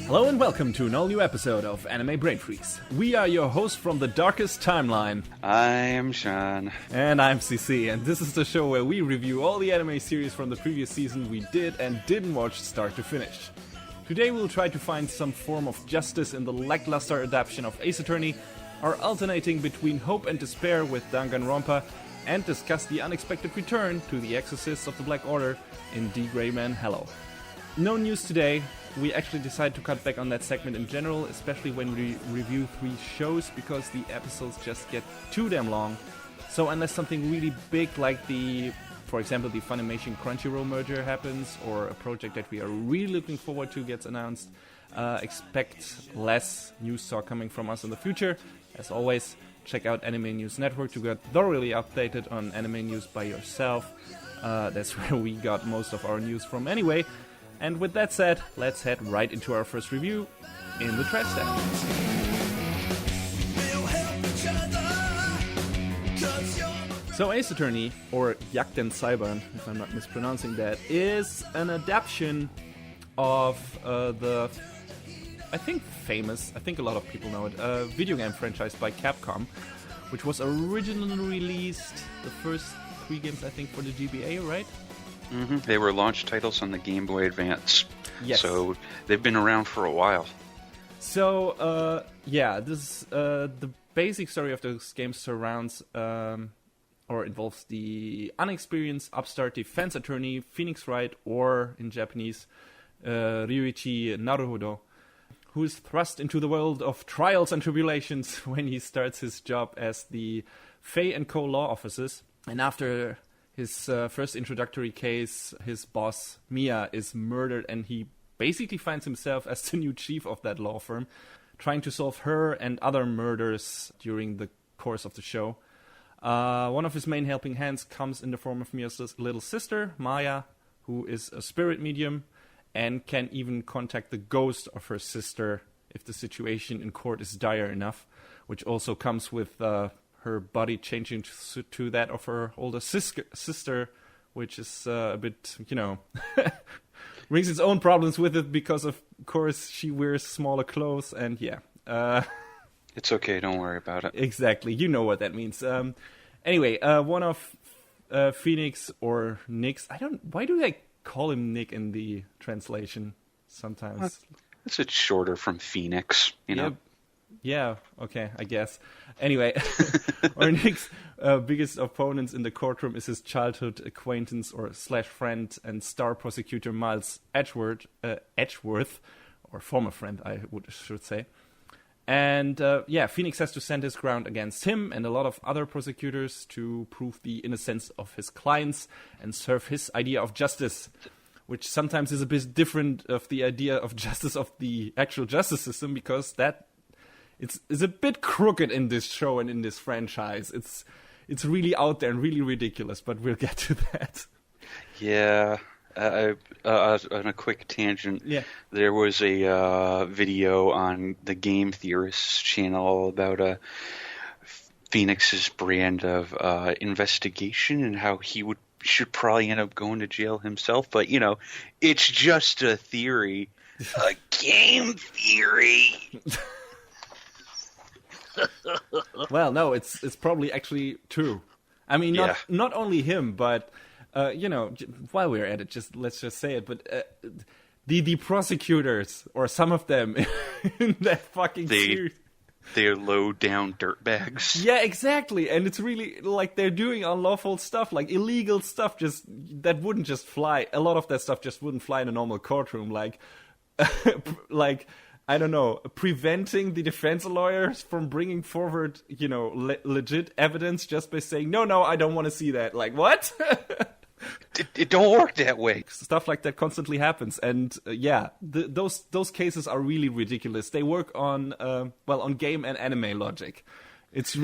Hello and welcome to an all-new episode of Anime Brain Freaks. We are your hosts from the darkest timeline. I am Sean. And I'm CC, and this is the show where we review all the anime series from the previous season we did and didn't watch start to finish. Today we'll try to find some form of justice in the lackluster adaptation of Ace Attorney, are alternating between hope and despair with Danganronpa, and discuss the unexpected return to the Exorcists of the Black Order in D.Gray-man Hallow. No news today. We actually decided to cut back on that segment in general, especially when we review 3 shows, because the episodes just get too damn long. So unless something really big like for example, the Funimation Crunchyroll merger happens, or a project that we are really looking forward to gets announced, expect less news talk coming from us in the future. As always, check out Anime News Network to get thoroughly updated on anime news by yourself. That's where we got most of our news from anyway. And with that said, let's head right into our first review in the trash stack. So Ace Attorney, or Jagden Cybern, if I'm not mispronouncing that, is an adaptation of the, I think a lot of people know it, video game franchise by Capcom, which was originally released, the first 3 games I think for the GBA, right? Mm-hmm. They were launch titles on the Game Boy Advance. Yes. So they've been around for a while. So, this the basic story of those games surrounds, or involves the unexperienced upstart defense attorney Phoenix Wright, or in Japanese, Ryuichi Naruhodo, who is thrust into the world of trials and tribulations when he starts his job as the Fei & Co. law officers. And after his first introductory case, his boss, Mia, is murdered, and he basically finds himself as the new chief of that law firm, trying to solve her and other murders during the course of the show. One of his main helping hands comes in the form of Mia's little sister, Maya, who is a spirit medium, and can even contact the ghost of her sister if the situation in court is dire enough, which also comes with her body changing to that of her older sister, which is a bit, brings its own problems with it, because of course she wears smaller clothes, and it's okay, don't worry about it. Exactly, you know what that means. Anyway, one of Phoenix or Nick's, why do they call him Nick in the translation sometimes? It's a shorter from Phoenix, you know. Yeah, okay, I guess. Anyway, or Nick's biggest opponents in the courtroom is his childhood acquaintance or /friend and star prosecutor Miles Edgeworth, or former friend, I should say. And Phoenix has to stand his ground against him and a lot of other prosecutors to prove the innocence of his clients and serve his idea of justice, which sometimes is a bit different of the idea of justice of the actual justice system, because that it's a bit crooked in this show and in this franchise. It's really out there and really ridiculous, but we'll get to that. Yeah. On a quick tangent, there was a video on the Game Theorists channel about Phoenix's brand of investigation and how he should probably end up going to jail himself. But, it's just a theory. A game theory. Well, no, it's probably actually true. I mean, not only him, but while we're at it, let's just say it. But the prosecutors, or some of them, in that fucking series, they're low down dirtbags. Yeah, exactly. And it's really like they're doing unlawful stuff, like illegal stuff, that wouldn't just fly. A lot of that stuff just wouldn't fly in a normal courtroom, like I don't know, preventing the defense lawyers from bringing forward, legit evidence just by saying, no, I don't want to see that. Like, what? It don't work that way. Stuff like that constantly happens. And, those cases are really ridiculous. They work on, on game and anime logic. It's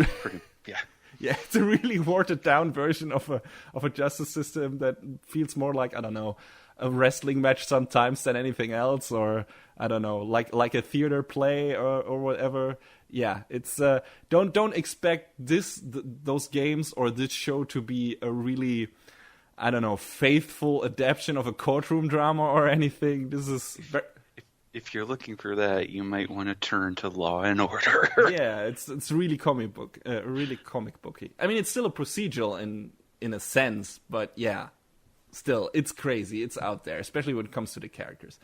it's a really watered down version of a justice system that feels more like, I don't know, a wrestling match sometimes than anything else, or I don't know, like a theater play or whatever. Yeah, it's don't expect those games or this show to be a really, I don't know, faithful adaptation of a courtroom drama or anything. This is if you're looking for that, you might want to turn to Law and Order. Yeah, it's really comic booky. I mean, it's still a procedural in a sense, but yeah, still, it's crazy. It's out there, especially when it comes to the characters.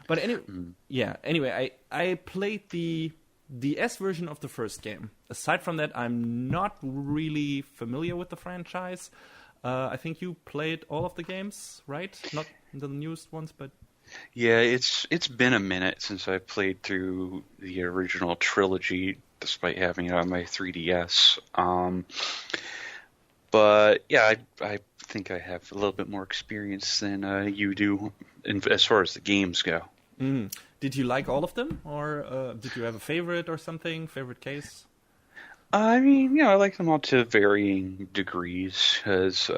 But anyway, I played the DS version of the first game. Aside from that, I'm not really familiar with the franchise. I think you played all of the games, right? Not the newest ones, but... Yeah, it's been a minute since I played through the original trilogy, despite having it on my 3DS. But yeah, I think I have a little bit more experience than you do as far as the games go. Mm. Did you like all of them, or did you have a favorite or something? Favorite case? I mean, I like them all to varying degrees, because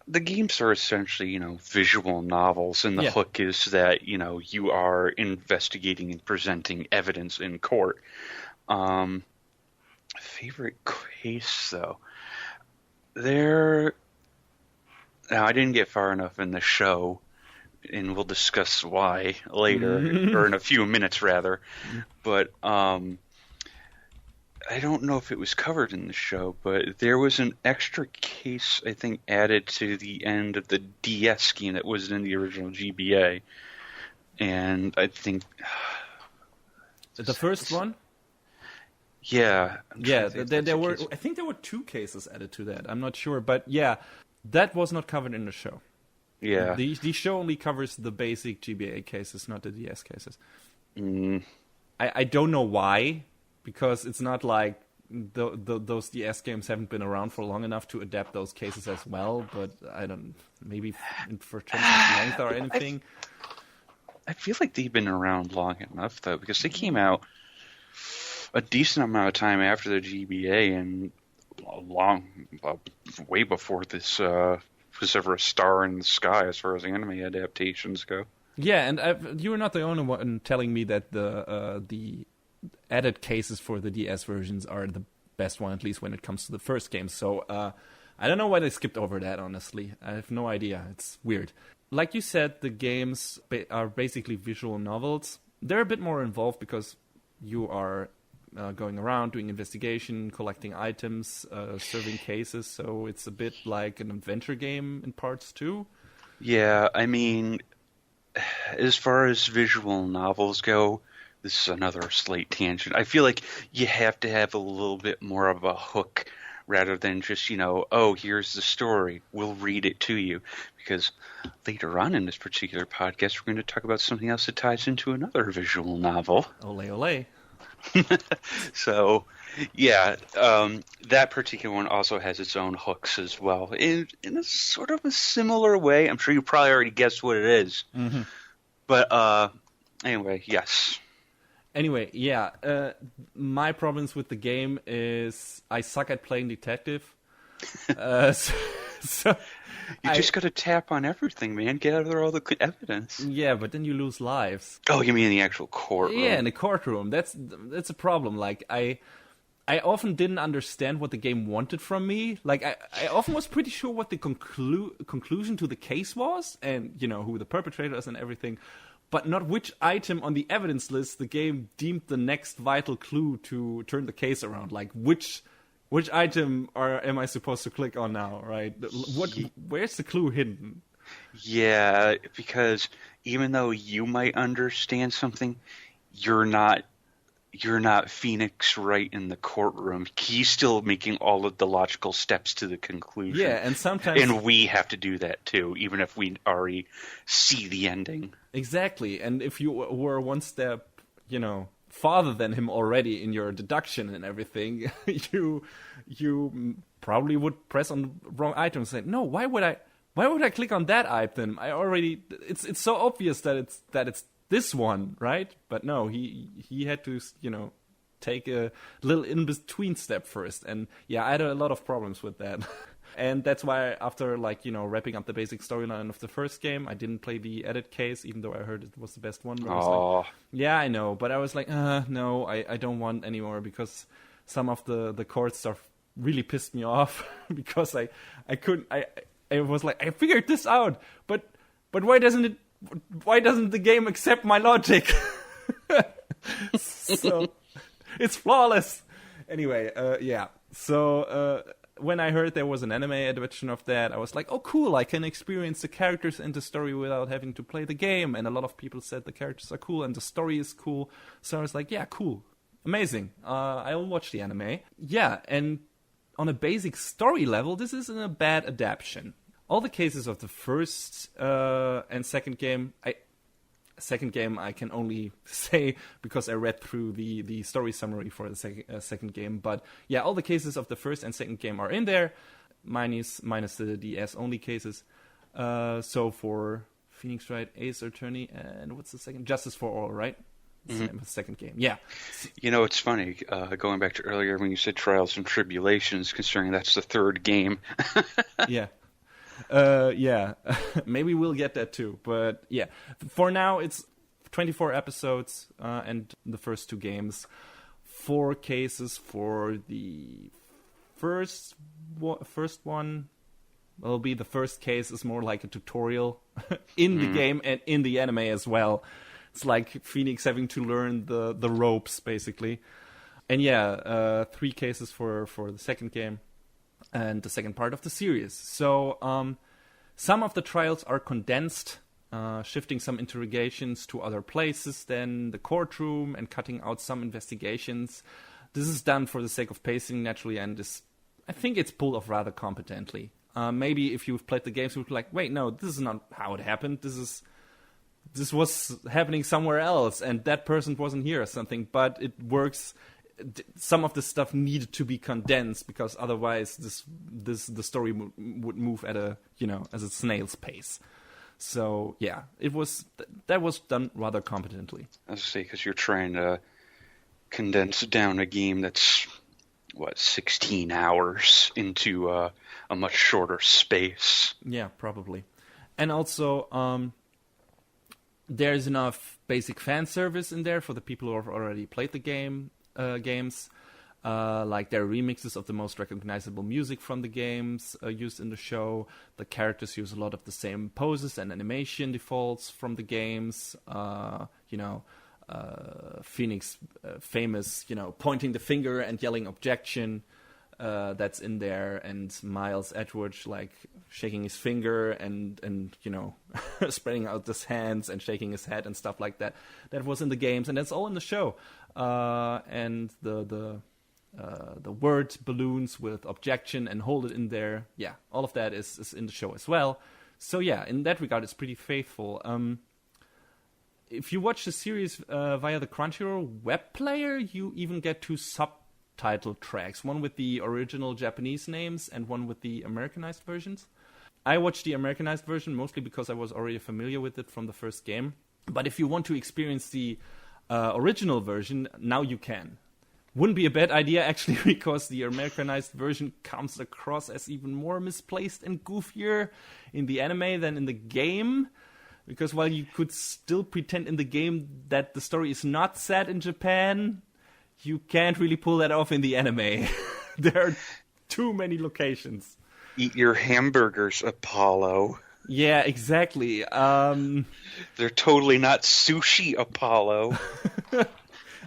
the games are essentially, visual novels, and the hook is that, you are investigating and presenting evidence in court. Favorite case, though? Now, I didn't get far enough in the show, and we'll discuss why later, or in a few minutes, rather. But, I don't know if it was covered in the show, but there was an extra case, I think, added to the end of the DS game that wasn't in the original GBA. And I think... The first one? Yeah. Yeah, there were... I think there were 2 cases added to that. I'm not sure. But yeah, that was not covered in the show. Yeah. The show only covers the basic GBA cases, not the DS cases. I don't know why... Because it's not like those DS games haven't been around for long enough to adapt those cases as well. But I don't, maybe for terms of length or anything. I feel like they've been around long enough, though, because they came out a decent amount of time after the GBA and way before this was ever a star in the sky as far as anime adaptations go. Yeah, and you were not the only one telling me that the added cases for the DS versions are the best one, at least when it comes to the first game. So I don't know why they skipped over that, honestly. I have no idea. It's weird. Like you said, the games are basically visual novels. They're a bit more involved because you are going around doing investigation, collecting items, serving cases. So it's a bit like an adventure game in parts too. Yeah, I mean, as far as visual novels go, this is another slight tangent. I feel like you have to have a little bit more of a hook rather than just, here's the story. We'll read it to you. Because later on in this particular podcast, we're going to talk about something else that ties into another visual novel. Ole, ole. So, yeah, that particular one also has its own hooks as well. In a sort of a similar way. I'm sure you probably already guessed what it is. Mm-hmm. But anyway, yes. Anyway, yeah, my problems with the game is I suck at playing detective. So you just got to tap on everything, man. Gather all the evidence. Yeah, but then you lose lives. Oh, you mean in the actual courtroom? Yeah, in the courtroom. That's a problem. Like I often didn't understand what the game wanted from me. Like I often was pretty sure what the conclusion to the case was, and who the perpetrator is and everything. But not which item on the evidence list the game deemed the next vital clue to turn the case around. Like, which item am I supposed to click on now, right? Where's the clue hidden? Yeah, because even though you might understand something, you're not Phoenix Wright in the courtroom. He's still making all of the logical steps to the conclusion. Yeah, and sometimes... And we have to do that too, even if we already see the ending. Exactly, and if you were one step, farther than him already in your deduction and everything, you probably would press on the wrong item and say, no, why would I click on that item? It's so obvious that it's this one, right? But no, he had to, take a little in-between step first. And yeah, I had a lot of problems with that. And that's why after, wrapping up the basic storyline of the first game, I didn't play the edit case, even though I heard it was the best one. But yeah, I know. But I was like, no, I don't want anymore, because some of the court stuff really pissed me off because I couldn't... I was like, I figured this out, but why doesn't it why doesn't the game accept my logic? So it's flawless. Anyway, yeah. So when I heard there was an anime adaptation of that, I was like, oh, cool, I can experience the characters and the story without having to play the game. And a lot of people said the characters are cool and the story is cool. So I was like, yeah, cool. Amazing. I'll watch the anime. Yeah, and on a basic story level, this isn't a bad adaptation. All the cases of the first and second game, I can only say because I read through the story summary for the second game. But yeah, all the cases of the first and second game are in there, minus the DS-only cases. So for Phoenix Wright, Ace Attorney, and what's the second? Justice for All, right? Mm-hmm. The second game, yeah. You know, it's funny, going back to earlier when you said Trials and Tribulations, considering that's the third game. Yeah. Yeah, maybe we'll get that too. But yeah, for now it's 24 episodes and the first 2 games. 4 cases for the first one. Will be the first case is more like a tutorial in the game and in the anime as well. It's like Phoenix having to learn the ropes basically. And yeah, 3 cases for the second game. And the second part of the series. So some of the trials are condensed, shifting some interrogations to other places than the courtroom and cutting out some investigations. This is done for the sake of pacing, naturally, and I think it's pulled off rather competently. Maybe if you've played the games, you would be like, wait, no, this is not how it happened. This was happening somewhere else, and that person wasn't here or something. But it works. Some of the stuff needed to be condensed because otherwise the story would move at as a snail's pace. So yeah, that was done rather competently. I was say because you're trying to condense down a game that's 16 hours into a much shorter space. Yeah, probably, and also there's enough basic fan service in there for the people who have already played the games. Like there are remixes of the most recognizable music from the games used in the show. The characters use a lot of the same poses and animation defaults from the games. Phoenix famous, pointing the finger and yelling objection. That's in there, and Miles Edgeworth like shaking his finger and spreading out his hands and shaking his head and stuff like that. That was in the games, and that's all in the show. And the word balloons with objection and hold it in there. Yeah, all of that is in the show as well. So yeah, in that regard, it's pretty faithful. If you watch the series via the Crunchyroll web player, you even get 2 subtitle tracks, one with the original Japanese names and one with the Americanized versions. I watched the Americanized version mostly because I was already familiar with it from the first game. But if you want to experience the original version, now you can. Wouldn't be a bad idea, actually, because the Americanized version comes across as even more misplaced and goofier in the anime than in the game. Because while you could still pretend in the game that the story is not set in Japan, you can't really pull that off in the anime. There are too many locations. Eat your hamburgers, Apollo. Yeah, exactly. They're totally not sushi, Apollo.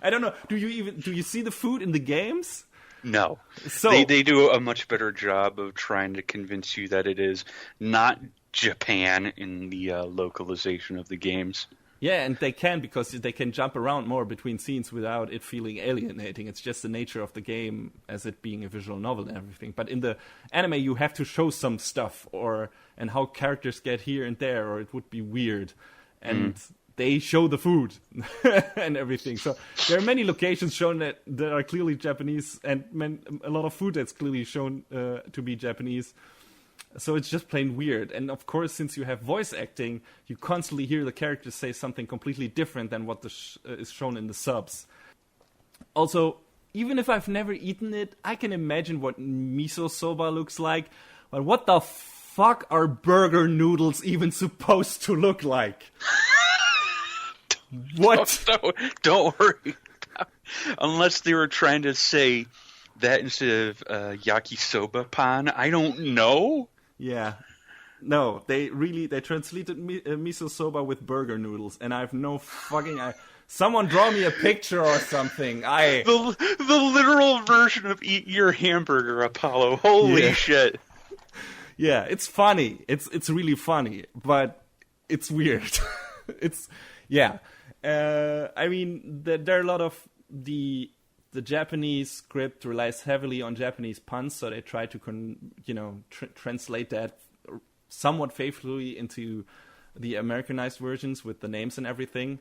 I don't know. Do you see the food in the games? No. So they do a much better job of trying to convince you that it is not Japan in the localization of the games. Yeah, and they can, because they can jump around more between scenes without it feeling alienating. It's just the nature of the game as it being a visual novel and everything. But in the anime, you have to show some stuff and how characters get here and there, or it would be weird. And they show the food and everything. So there are many locations shown that are clearly Japanese, and a lot of food that's clearly shown to be Japanese. So it's just plain weird. And of course, since you have voice acting, you constantly hear the characters say something completely different than what is shown in the subs. Also, even if I've never eaten it, I can imagine what miso soba looks like. But what the fuck are burger noodles even supposed to look like? What? Don't worry. Unless they were trying to say that instead of yakisoba pan, I don't know. Yeah. No, they translated miso soba with burger noodles, and I have no fucking... Someone draw me a picture or something. The literal version of eat your hamburger, Apollo. Holy shit. Yeah, it's funny. It's really funny, but it's weird. I mean, there are a lot of the Japanese script relies heavily on Japanese puns, so they try to translate that somewhat faithfully into the Americanized versions with the names and everything.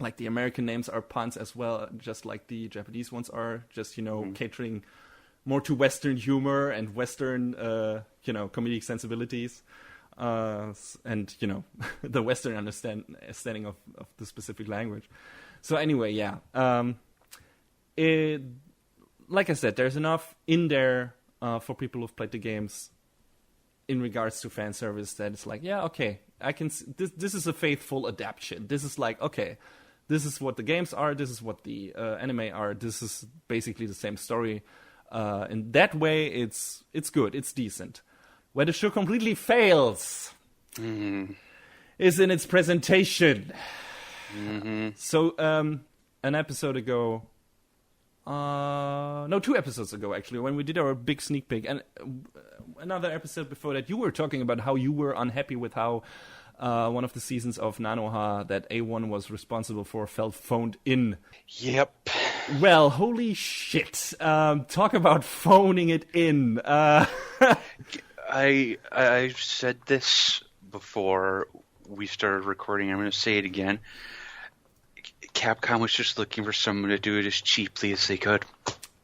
Like the American names are puns as well, just like the Japanese ones are, just, catering more to Western humor and Western, comedic sensibilities. And, the Western understanding of the specific language. So anyway, yeah. Like I said, there's enough in there for people who've played the games in regards to fan service that it's like, yeah, okay, I can. This is a faithful adaptation. This is like, okay, this is what the games are. This is what the anime are. This is basically the same story. In that way, it's good. It's decent. Where the show completely fails is in its presentation. Mm-hmm. So, an episode ago. 2 episodes ago, actually, when we did our big sneak peek, and another episode before that, you were talking about how you were unhappy with how one of the seasons of Nanoha that A1 was responsible for felt phoned in. Yep. Well, holy shit. Talk about phoning it in. I said this before we started recording. I'm going to say it again. Capcom was just looking for someone to do it as cheaply as they could.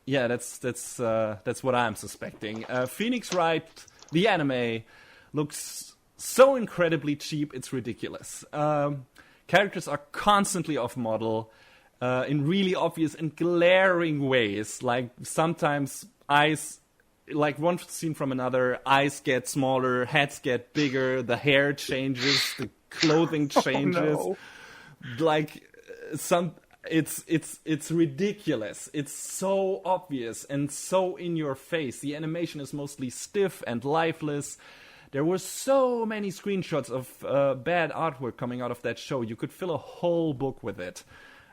Yeah, that's what I'm suspecting. Phoenix Wright, the anime, looks so incredibly cheap, it's ridiculous. Characters are constantly off model in really obvious and glaring ways. Like sometimes eyes, like one scene from another, eyes get smaller, heads get bigger, the hair changes, the clothing changes. Oh, no. Like it's ridiculous. It's so obvious and so in your face. The animation is mostly stiff and lifeless. There were so many screenshots of bad artwork coming out of that show. You could fill a whole book with it.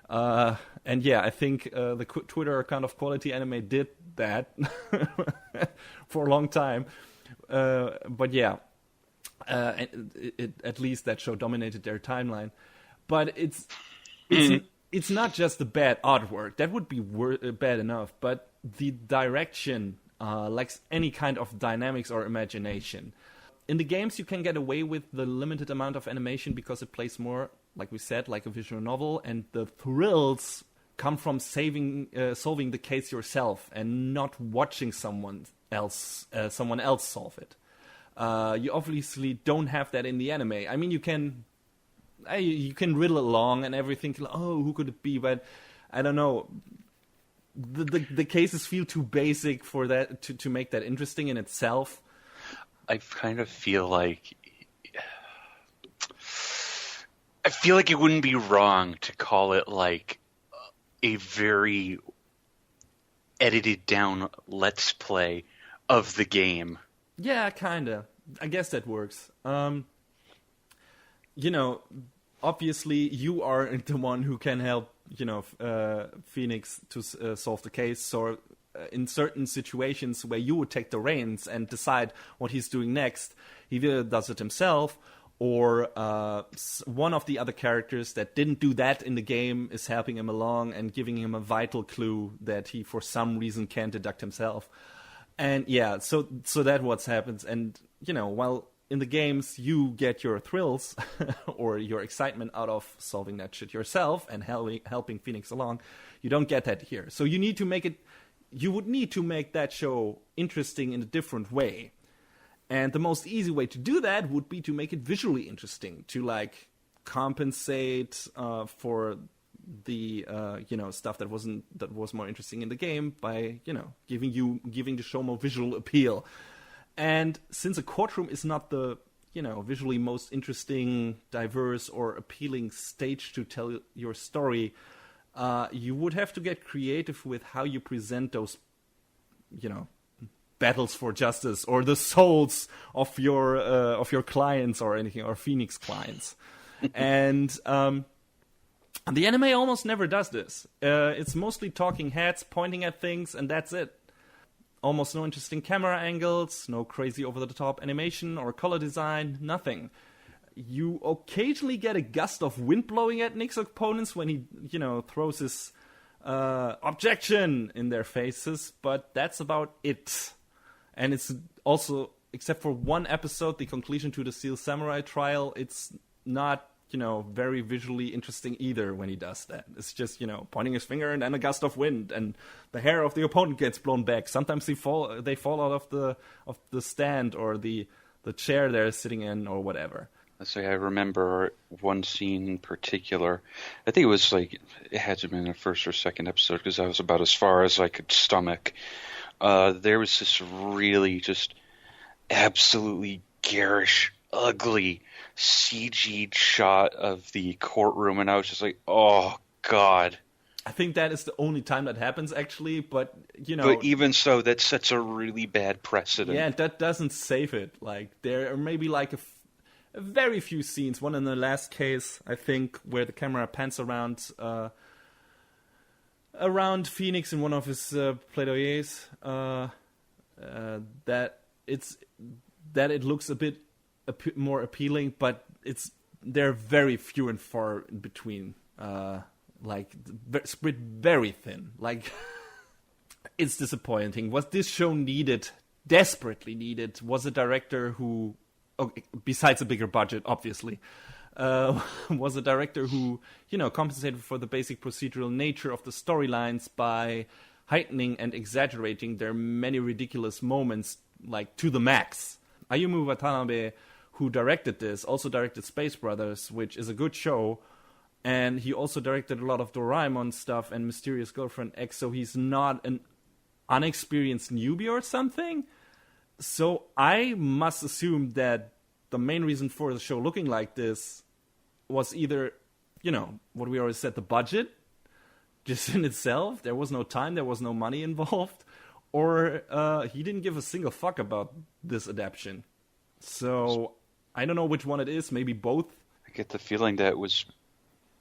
And yeah, I think the Twitter account of Quality Anime did that for a long time. But yeah, at least that show dominated their timeline. But it's not just the bad artwork. That would be bad enough. But the direction lacks any kind of dynamics or imagination. In the games, you can get away with the limited amount of animation because it plays more, like we said, like a visual novel. And the thrills come from solving the case yourself and not watching someone else solve it. You obviously don't have that in the anime. I mean, you can riddle along and everything. Oh, who could it be? But I don't know. The cases feel too basic for that to make that interesting in itself. I kind of feel like it wouldn't be wrong to call it like a very edited down let's play of the game. Yeah, kinda. I guess that works. Obviously you are the one who can help, Phoenix to solve the case. So in certain situations where you would take the reins and decide what he's doing next, he either does it himself or one of the other characters that didn't do that in the game is helping him along and giving him a vital clue that he for some reason can't deduct himself. And yeah, so that what happens. And, while in the games you get your thrills or your excitement out of solving that shit yourself and helping Phoenix along, you don't get that here. So you would need to make that show interesting in a different way. And the most easy way to do that would be to make it visually interesting, to like compensate for the stuff that was more interesting in the game by giving the show more visual appeal. And since a courtroom is not the visually most interesting, diverse, or appealing stage to tell your story, you would have to get creative with how you present those battles for justice or the souls of your clients or anything, or Phoenix clients. And the anime almost never does this. It's mostly talking heads pointing at things, and that's it. Almost no interesting camera angles, no crazy over-the-top animation or color design, nothing. You occasionally get a gust of wind blowing at Nick's opponents when he, throws his objection in their faces, but that's about it. And it's also, except for one episode, the conclusion to the Steel Samurai trial, it's not, very visually interesting either when he does that. It's just, pointing his finger and then a gust of wind, and the hair of the opponent gets blown back. Sometimes they fall out of the stand or the chair they're sitting in or whatever. Let's say I remember one scene in particular. I think it was it had to have been the first or second episode because I was about as far as I could stomach. There was this really just absolutely garish, ugly CG shot of the courtroom, and I was just like, oh, God. I think that is the only time that happens, actually, but, But even so, that sets a really bad precedent. Yeah, that doesn't save it. There are maybe a very few scenes. One in the last case, I think, where the camera pans around Phoenix in one of his plaidoyers. That it looks a bit more appealing, but they're very few and far in between. Spread very thin. It's disappointing. What this show desperately needed, was a director who, besides a bigger budget, obviously, was a director who, compensated for the basic procedural nature of the storylines by heightening and exaggerating their many ridiculous moments, to the max. Ayumu Watanabe, who directed this, also directed Space Brothers, which is a good show, and he also directed a lot of Doraemon stuff and Mysterious Girlfriend X, so he's not an unexperienced newbie or something. So I must assume that the main reason for the show looking like this was either, what we already said, the budget, just in itself. There was no time, there was no money involved, or he didn't give a single fuck about this adaptation. So I don't know which one it is, maybe both. I get the feeling that it was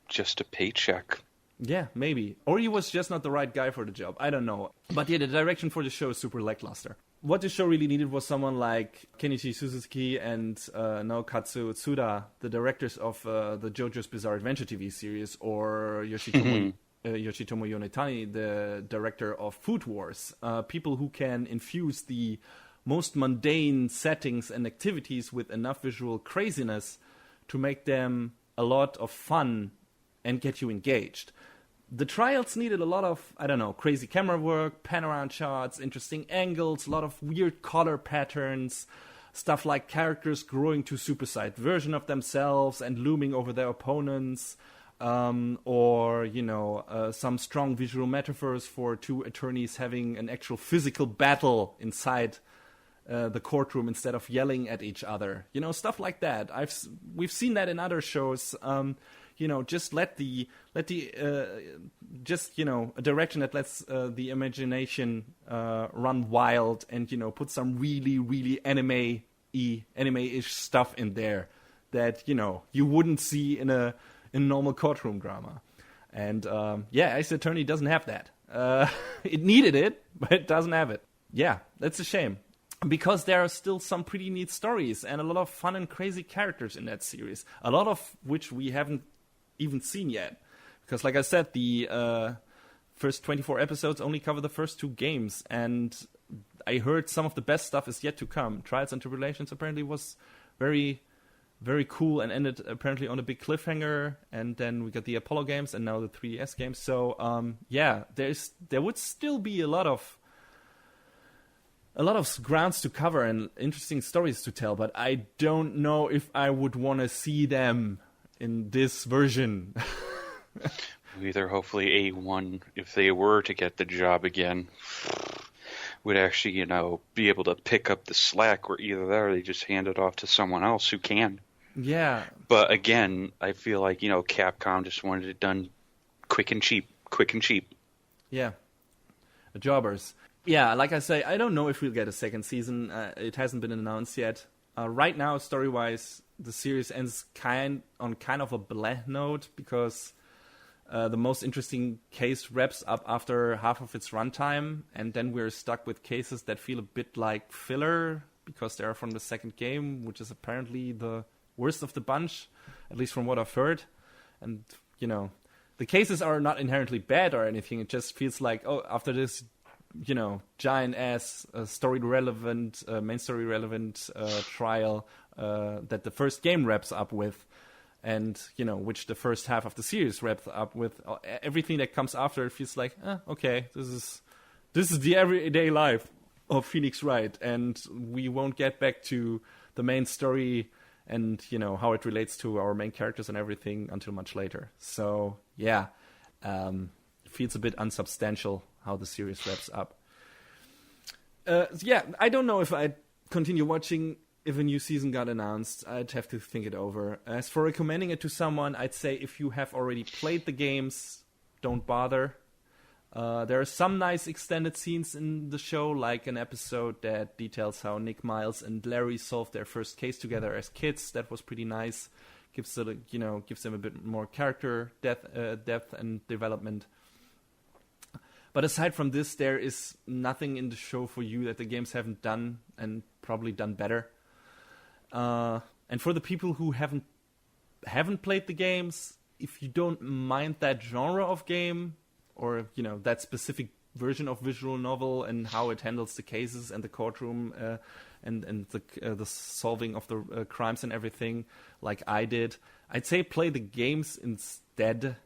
just a paycheck. Yeah, maybe. Or he was just not the right guy for the job. I don't know. But yeah, the direction for the show is super lackluster. What the show really needed was someone like Kenichi Suzuki and Naokatsu Tsuda, the directors of the JoJo's Bizarre Adventure TV series, or Yoshitomo Yonetani, the director of Food Wars. People who can infuse the most mundane settings and activities with enough visual craziness to make them a lot of fun and get you engaged. The trials needed a lot of, crazy camera work, pan-around shots, interesting angles, a lot of weird color patterns, stuff like characters growing to supersized version of themselves and looming over their opponents, or some strong visual metaphors for two attorneys having an actual physical battle inside the courtroom instead of yelling at each other. Stuff like that. We've seen that in other shows. Just a direction that lets the imagination run wild and, put some really, really anime-ish stuff in there that, you wouldn't see in a normal courtroom drama. And, Ace Attorney doesn't have that. It needed it, but it doesn't have it. Yeah, that's a shame. Because there are still some pretty neat stories and a lot of fun and crazy characters in that series. A lot of which we haven't even seen yet. Because like I said, the first 24 episodes only cover the first two games. And I heard some of the best stuff is yet to come. Trials and Tribulations apparently was very, very cool and ended apparently on a big cliffhanger. And then we got the Apollo games and now the 3DS games. So, there would still be a lot of grounds to cover and interesting stories to tell, but I don't know if I would want to see them in this version. Either hopefully A1, if they were to get the job again, would actually, be able to pick up the slack, or either that or they just hand it off to someone else who can. Yeah. But again, I feel like, Capcom just wanted it done quick and cheap. Yeah. Jobbers. Yeah, like I say, I don't know if we'll get a second season. It hasn't been announced yet. Right now, story-wise, the series ends kind of a bleh note because the most interesting case wraps up after half of its runtime, and then we're stuck with cases that feel a bit like filler because they are from the second game, which is apparently the worst of the bunch, at least from what I've heard. And, the cases are not inherently bad or anything. It just feels like, after this, giant-ass main story relevant trial that the first game wraps up with, and, which the first half of the series wraps up with, everything that comes after, it feels like, okay, this is the everyday life of Phoenix Wright, and we won't get back to the main story and, how it relates to our main characters and everything until much later. So, yeah, it feels a bit unsubstantial how the series wraps up. I don't know if I'd continue watching if a new season got announced. I'd have to think it over. As for recommending it to someone, I'd say if you have already played the games, don't bother. There are some nice extended scenes in the show, like an episode that details how Nick, Miles, and Larry solved their first case together as kids. That was pretty nice. Gives them a bit more character depth and development. But aside from this, there is nothing in the show for you that the games haven't done and probably done better. And for the people who haven't played the games, if you don't mind that genre of game, or that specific version of visual novel and how it handles the cases and the courtroom and the solving of the crimes and everything, like I did, I'd say play the games instead.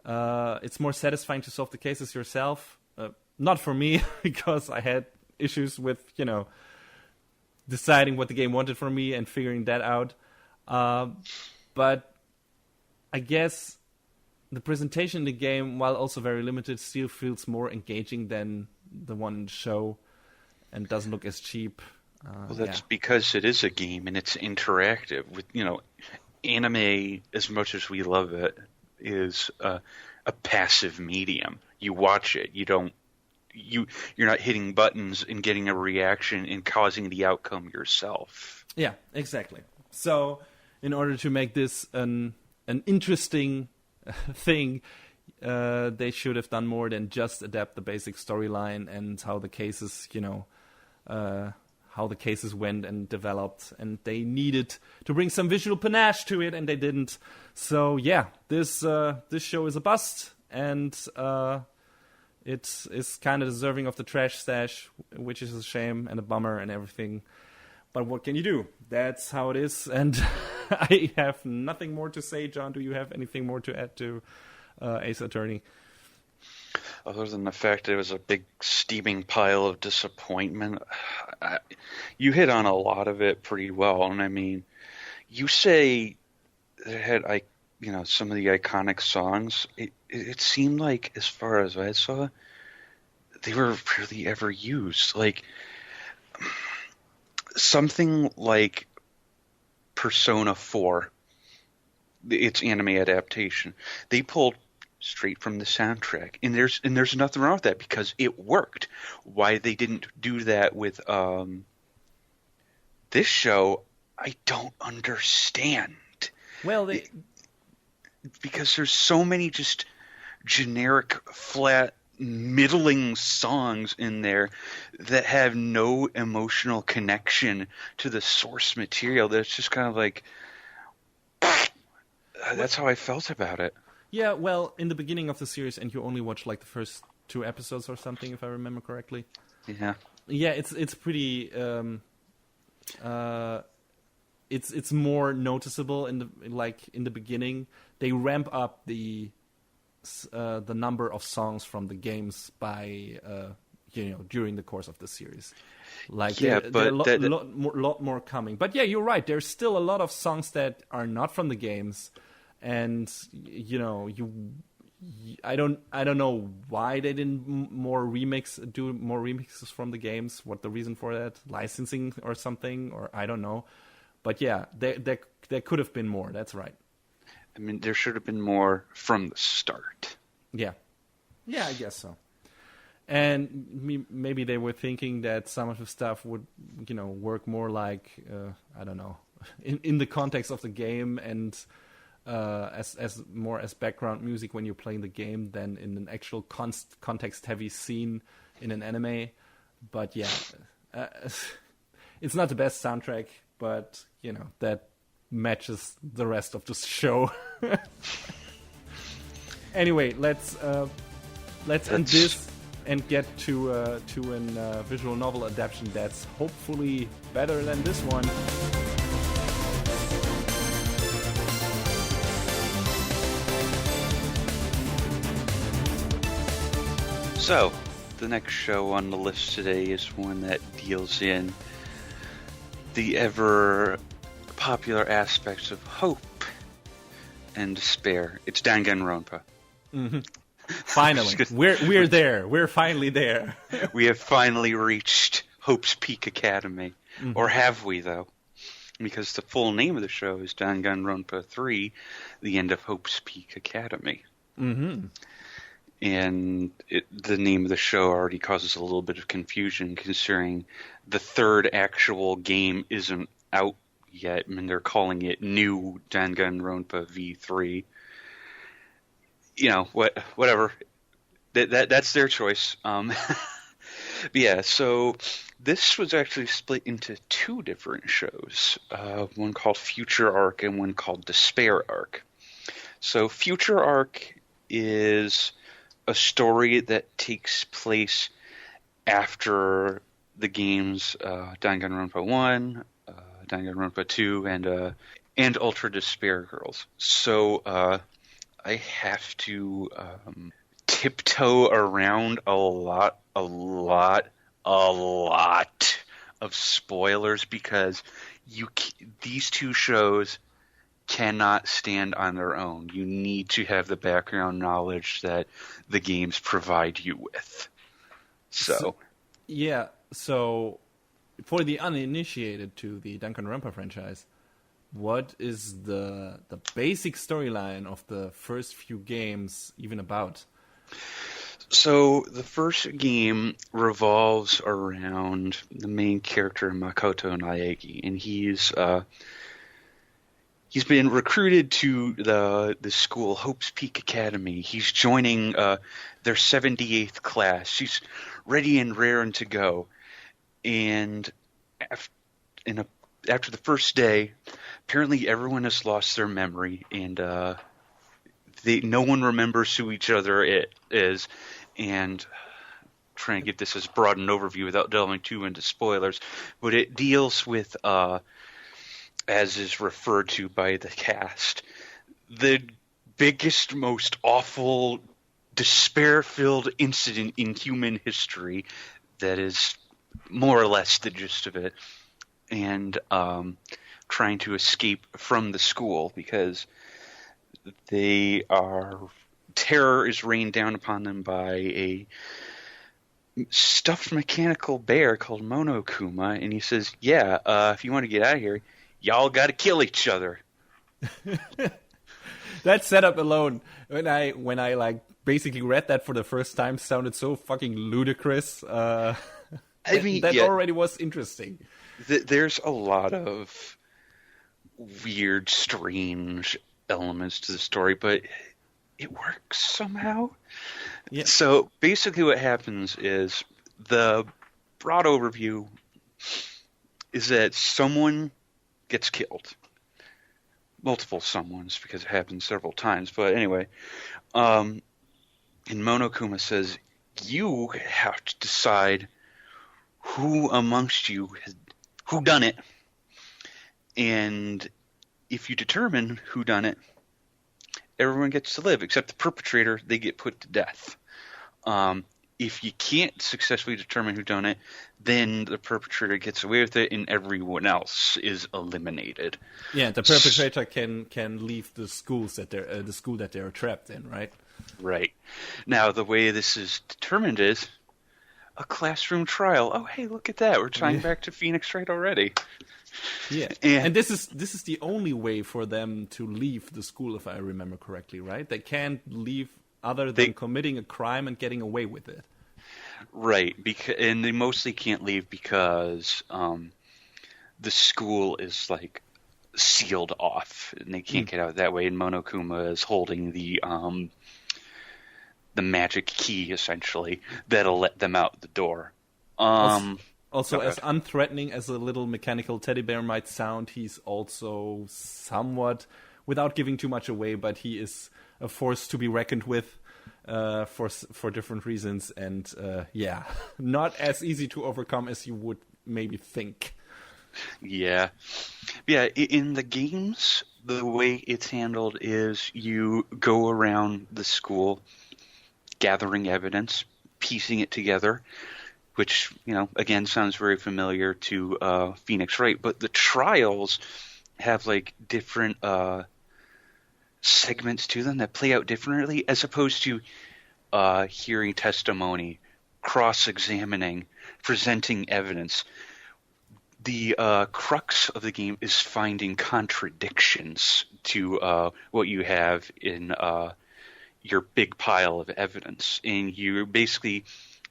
It's more satisfying to solve the cases yourself. Not for me, because I had issues with deciding what the game wanted from me and figuring that out. But I guess the presentation in the game, while also very limited, still feels more engaging than the one in the show and doesn't look as cheap. Well, that's because it is a game and it's interactive. With anime, as much as we love it, is a passive medium. You watch it. You're not hitting buttons and getting a reaction and causing the outcome yourself. Yeah, exactly. So, in order to make this an interesting thing, they should have done more than just adapt the basic storyline and how the cases, how the cases went and developed, and they needed to bring some visual panache to it, and they didn't. So yeah, this show is a bust, and it's kind of deserving of the trash stash, which is a shame and a bummer and everything. But what can you do? That's how it is, and I have nothing more to say. John, do you have anything more to add to Ace Attorney? Other than the fact that it was a big steaming pile of disappointment, you hit on a lot of it pretty well. And I mean, you say it had some of the iconic songs. It seemed like, as far as I saw, they were rarely ever used. Like something like Persona 4, its anime adaptation, they pulled straight from the soundtrack, and there's nothing wrong with that because it worked. Why they didn't do that with this show, I don't understand. Well, because there's so many just generic, flat, middling songs in there that have no emotional connection to the source material. That's just kind of like, that's how I felt about it. Yeah, well, in the beginning of the series, and you only watched like the first 2 episodes or something, if I remember correctly. Yeah. Yeah, it's pretty. It's more noticeable in the beginning. They ramp up the number of songs from the games by during the course of the series. There are a lot more coming. But yeah, you're right. There's still a lot of songs that are not from the games. And I don't know why they didn't do more remixes from the games. What the reason for that? Licensing or something, or I don't know. But yeah, there could have been more. That's right. I mean, there should have been more from the start. Yeah, I guess so. And maybe they were thinking that some of the stuff would, work more like, I don't know, in the context of the game and as more as background music when you're playing the game than in an actual context-heavy scene in an anime. But yeah, it's not the best soundtrack, but, that matches the rest of the show. Anyway, let's end this and get to a visual novel adaptation that's hopefully better than this one. So, the next show on the list today is one that deals in the ever popular aspects of hope and despair. It's Danganronpa. Mm-hmm. Finally, we're there. We're finally there. We have finally reached Hope's Peak Academy. Mm-hmm. Or have we, though? Because the full name of the show is Danganronpa 3, The End of Hope's Peak Academy. Mm-hmm. And the name of the show already causes a little bit of confusion, considering the third actual game isn't out yet. I mean, they're calling it New Danganronpa V3. Whatever. That's their choice. But yeah, so this was actually split into two different shows. One called Future Arc and one called Despair Arc. So Future Arc is a story that takes place after the games Danganronpa 1, Danganronpa 2, and Ultra Despair Girls. So I have to tiptoe around a lot of spoilers because these two shows cannot stand on their own. You need to have the background knowledge that the games provide you with. So for the uninitiated to the Danganronpa franchise, what is the basic storyline of the first few games even about? So the first game revolves around the main character Makoto Naegi, and he's been recruited to the school Hope's Peak Academy. He's joining their 78th class. He's ready and raring to go. And after the first day, apparently everyone has lost their memory, and no one remembers who each other is. And trying to get this as broad an overview without delving too into spoilers, but it deals with, as is referred to by the cast, the biggest, most awful, despair-filled incident in human history that is more or less the gist of it, and trying to escape from the school because terror is rained down upon them by a stuffed mechanical bear called Monokuma, and he says, if you want to get out of here, y'all got to kill each other. That setup alone, when I like basically read that for the first time, sounded so fucking ludicrous. That already was interesting. There's a lot of weird, strange elements to the story, but it works somehow. Yeah. So basically what happens is the broad overview is that someone gets killed. Multiple someones, because it happens several times. But anyway, and Monokuma says, you have to decide who amongst you who done it. And if you determine who done it, everyone gets to live, except the perpetrator. They get put to death. If you can't successfully determine who done it, then the perpetrator gets away with it, and everyone else is eliminated. Yeah, the perpetrator can leave the school that they're trapped in, right? Right. Now, the way this is determined is a classroom trial. Oh, hey, look at that! We're tying back to Phoenix Wright already. Yeah, and this is the only way for them to leave the school, if I remember correctly, right? They can't leave other than committing a crime and getting away with it. Right, and they mostly can't leave because the school is like sealed off, and they can't get out that way. And Monokuma is holding the magic key, essentially, that'll let them out the door. Also, as unthreatening as a little mechanical teddy bear might sound, he's also somewhat, without giving too much away, but he is a force to be reckoned with. For different reasons, and not as easy to overcome as you would maybe think. Yeah. In the games, the way it's handled is you go around the school, gathering evidence, piecing it together, which again sounds very familiar to Phoenix Wright. But the trials have like different segments to them that play out differently, as opposed to hearing testimony, cross-examining, presenting evidence. The crux of the game is finding contradictions to what you have in your big pile of evidence, and you're basically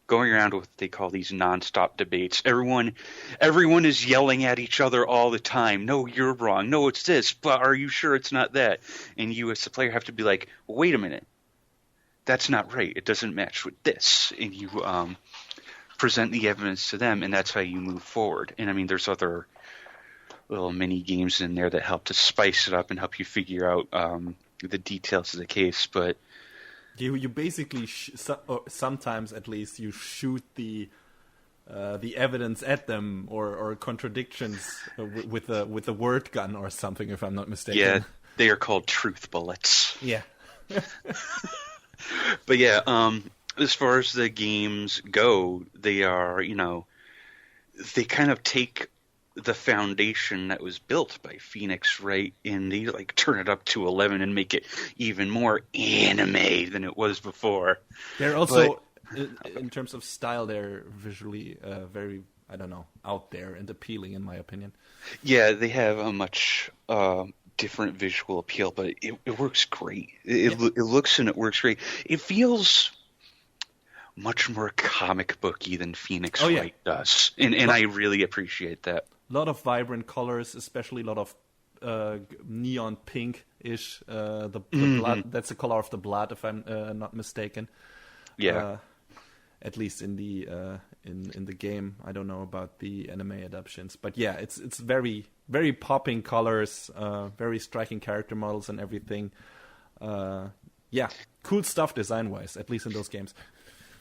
going around with what they call these non-stop debates. Everyone is yelling at each other all the time. No, you're wrong. No, it's this. But are you sure it's not that? And you as the player have to be like, wait a minute. That's not right. It doesn't match with this. And you present the evidence to them, and that's how you move forward. And I mean, there's other little mini games in there that help to spice it up and help you figure out the details of the case. But you basically sometimes, at least, you shoot the evidence at them or contradictions with a word gun or something, if I'm not mistaken. Yeah, they are called truth bullets. Yeah. But as far as the games go, they are, they kind of take the foundation that was built by Phoenix Wright, and they like turn it up to 11 and make it even more anime than it was before. They're also, in terms of style, they're visually very, I don't know, out there and appealing, in my opinion. Yeah, they have a much different visual appeal, but it works great. It looks and it works great. It feels much more comic booky than Phoenix Wright does, and I really appreciate that. A lot of vibrant colors, especially a lot of neon pink-ish. The blood, that's the color of the blood, if I'm not mistaken. Yeah. At least in the in the game. I don't know about the anime adaptations, but yeah, it's very, very popping colors, very striking character models and everything. Cool stuff design-wise, at least in those games.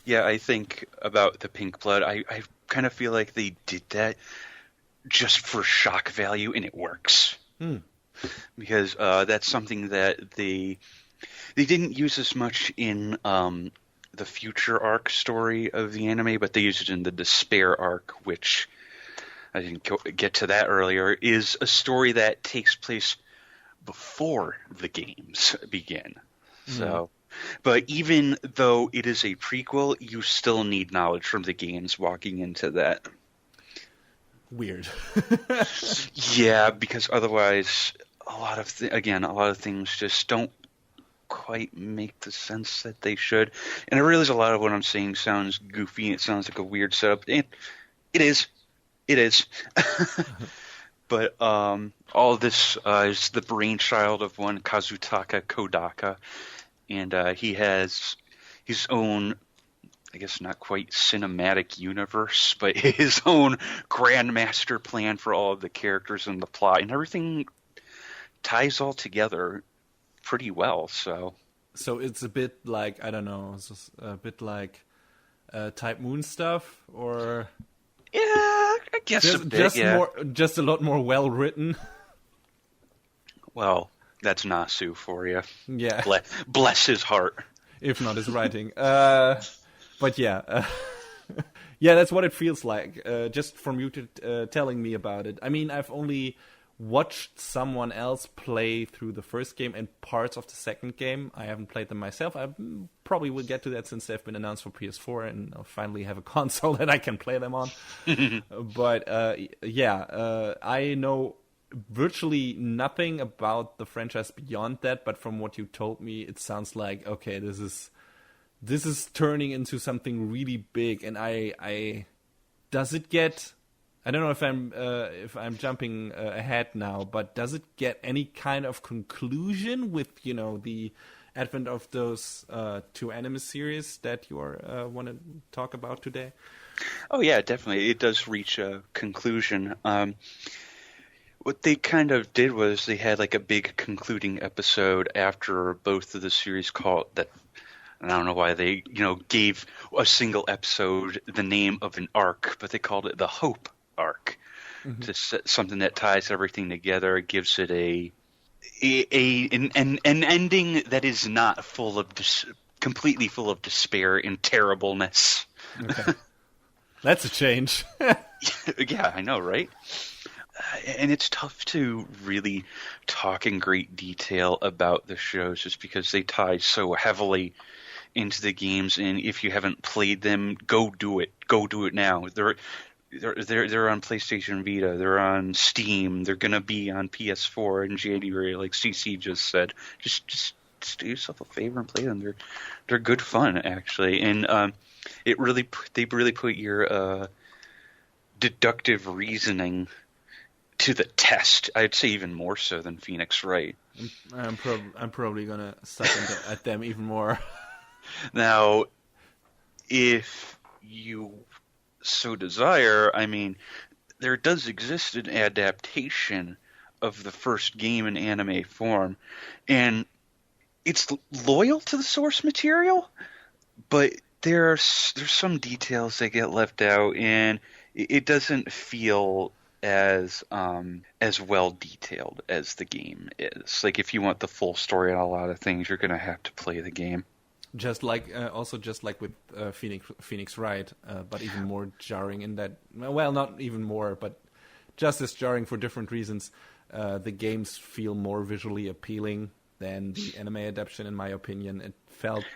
Yeah, I think about the pink blood, I kind of feel like they did that just for shock value, and it works. Because that's something that they didn't use as much in the future arc story of the anime, but they used it in the despair arc, which I didn't get to that earlier, is a story that takes place before the games begin. So, but even though it is a prequel, you still need knowledge from the games walking into that. Weird. Yeah, because otherwise a lot of things just don't quite make the sense that they should. And I realize a lot of what I'm saying sounds goofy. It sounds like a weird setup. And it is. But all of this is the brainchild of one Kazutaka Kodaka. And he has his own, I guess not quite cinematic universe, but his own grandmaster plan for all of the characters and the plot. And everything ties all together pretty well. So it's a bit like, I don't know, it's a bit like Type Moon stuff, or yeah, I guess just a lot more well written. Well, that's Nasu for you. Yeah, bless his heart, if not his writing. But yeah, that's what it feels like. Just from you telling me about it. I mean, I've only watched someone else play through the first game and parts of the second game. I haven't played them myself. I probably will get to that since they've been announced for PS4 and I'll finally have a console that I can play them on. But I know virtually nothing about the franchise beyond that, but from what you told me, it sounds like, okay, this is this is turning into something really big, and does it get? I don't know if I'm jumping ahead now, but does it get any kind of conclusion with the advent of those two anime series that you want to talk about today? Oh yeah, definitely. It does reach a conclusion. What they kind of did was they had like a big concluding episode after both of the series called that. And I don't know why they, gave a single episode the name of an arc, but they called it the Hope arc. Mm-hmm. To set something that ties everything together, gives it an ending that is not completely full of despair and terribleness. Okay. That's a change. Yeah, I know, right? And it's tough to really talk in great detail about the shows just because they tie so heavily into the games, and if you haven't played them, go do it. Go do it now. They're on PlayStation Vita. They're on Steam. They're gonna be on PS4 in January, like CC just said. Just do yourself a favor and play them. They're good fun actually, and they really put your deductive reasoning to the test. I'd say even more so than Phoenix Wright. I'm probably gonna suck at them even more. Now, if you so desire, I mean, there does exist an adaptation of the first game in anime form, and it's loyal to the source material, but there's some details that get left out, and it doesn't feel as well detailed as the game is. Like, if you want the full story on a lot of things, you're going to have to play the game. Just like with Phoenix Wright, but even more jarring in that. Well, not even more, but just as jarring for different reasons. The games feel more visually appealing than the anime adaptation, in my opinion. It felt,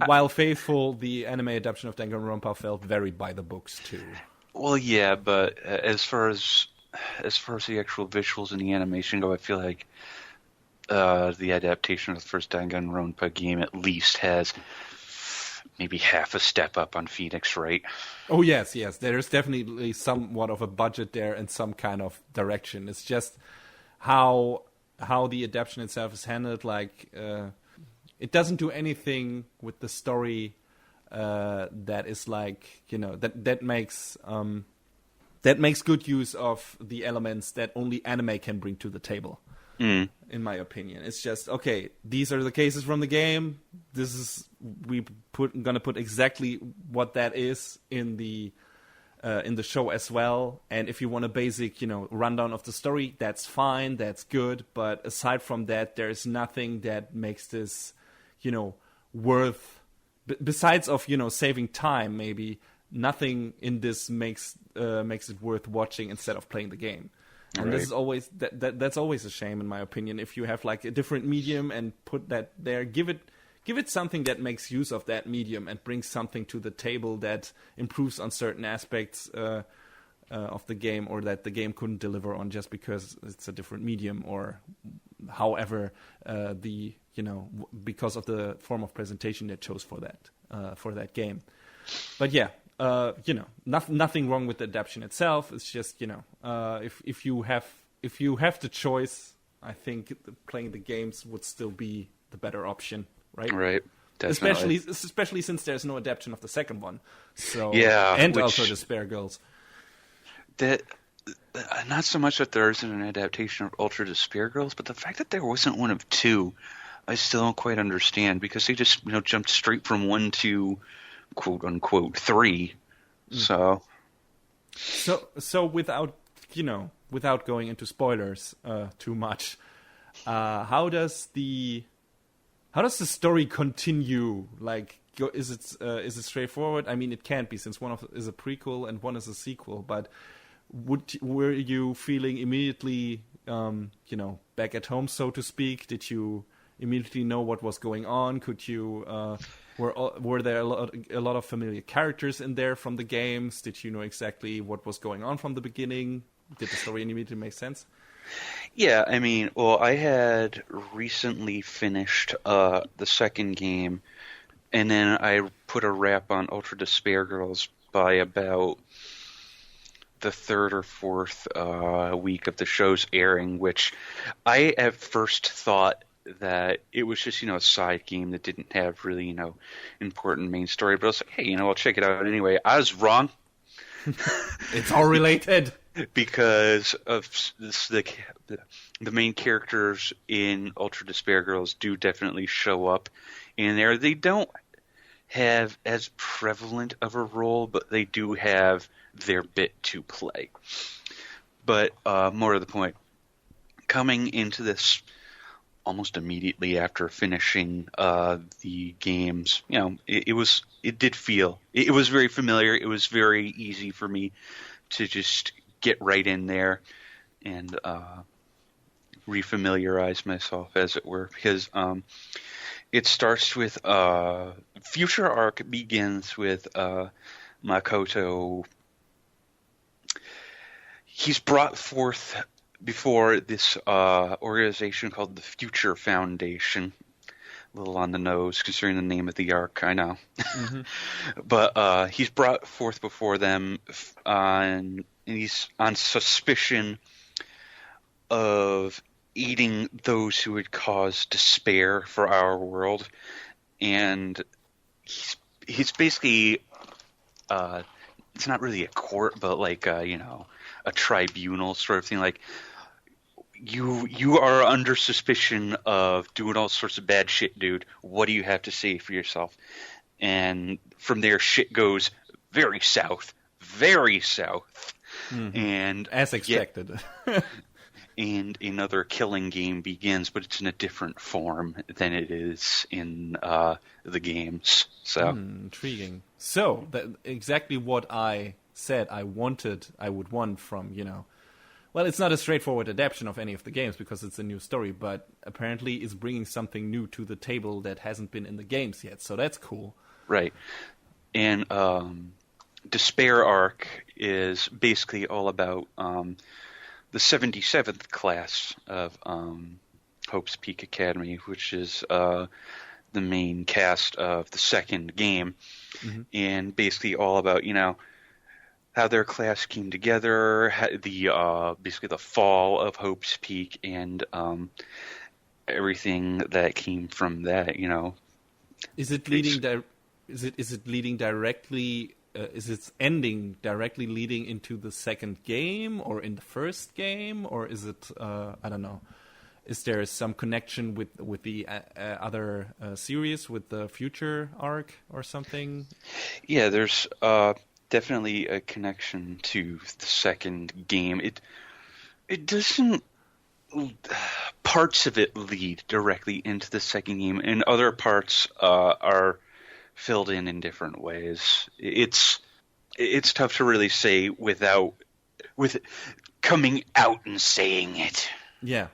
while faithful, the anime adaptation of Danganronpa felt very by the books too. Well, yeah, but as far as the actual visuals and the animation go, I feel like the adaptation of the first Danganronpa game at least has maybe half a step up on Phoenix Wright. Oh yes, there's definitely somewhat of a budget there and some kind of direction. It's just how the adaptation itself is handled. Like, it doesn't do anything with the story that is like, that makes good use of the elements that only anime can bring to the table. In my opinion, it's just, okay, these are the cases from the game. This is gonna put exactly what that is in the show as well. And if you want a basic, rundown of the story, that's fine, that's good. But aside from that, there's nothing that makes this, worth. Besides of saving time, maybe nothing in this makes it worth watching instead of playing the game. And This is always that's always a shame, in my opinion. If you have like a different medium and put that there, give it something that makes use of that medium and brings something to the table that improves on certain aspects of the game, or that the game couldn't deliver on just because it's a different medium, or however because of the form of presentation they chose for that game. But yeah. Nothing wrong with the adaptation itself. It's just, if you have the choice, I think playing the games would still be the better option, right? Right. Definitely. Especially since there's no adaptation of the second one. So yeah, and also Despair Girls. That not so much that there isn't an adaptation of Ultra Despair Girls, but the fact that there wasn't one of two, I still don't quite understand, because they just jumped straight from 1 to quote unquote 3. So without going into spoilers too much, how does the story continue? Like, is it straightforward? I mean, it can't be, since one is a prequel and one is a sequel. But were you feeling immediately back at home, so to speak? Did you immediately know what was going on? Could you were there a lot of familiar characters in there from the games? Did you know exactly what was going on from the beginning? Did the story immediately make sense? Yeah, I mean, well, I had recently finished the second game, And then I put a wrap on Ultra Despair Girls by about the third or fourth week of the show's airing, which I at first thought that it was just, a side game that didn't have really, important main story. But I was like, hey, I'll check it out anyway. I was wrong. It's all related. Because of this, the main characters in Ultra Despair Girls do definitely show up in there. They don't have as prevalent of a role, but they do have their bit to play. But more to the point, coming into this almost immediately after finishing the games, it was very familiar. It was very easy for me to just get right in there and refamiliarize myself, as it were, because it starts with future arc begins with Makoto. He's brought forth before this organization called the Future Foundation. A little on the nose, considering the name of the arc, I know. Mm-hmm. But he's brought forth before them and he's on suspicion of aiding those who would cause despair for our world. And he's basically, it's not really a court, but like, a tribunal sort of thing. Like, you are under suspicion of doing all sorts of bad shit, dude. What do you have to say for yourself? And from there, shit goes very south. Mm-hmm. And as expected. And another killing game begins, but it's in a different form than it is in the games. So intriguing. So exactly what I said I would want from, well, it's not a straightforward adaptation of any of the games because it's a new story, but apparently it's bringing something new to the table that hasn't been in the games yet. So that's cool. Right. And Despair Arc is basically all about the 77th class of Hope's Peak Academy, which is the main cast of the second game, mm-hmm. and basically all about, how their class came together, basically the fall of Hope's Peak, and everything that came from that. Is it leading? Is it leading directly? Is its ending directly leading into the second game, or in the first game, or is it? I don't know. Is there some connection with the other series, with the future arc or something? Yeah, there's definitely a connection to the second game. It doesn't. Parts of it lead directly into the second game, and other parts are filled in different ways. It's tough to really say with coming out and saying it. Yeah.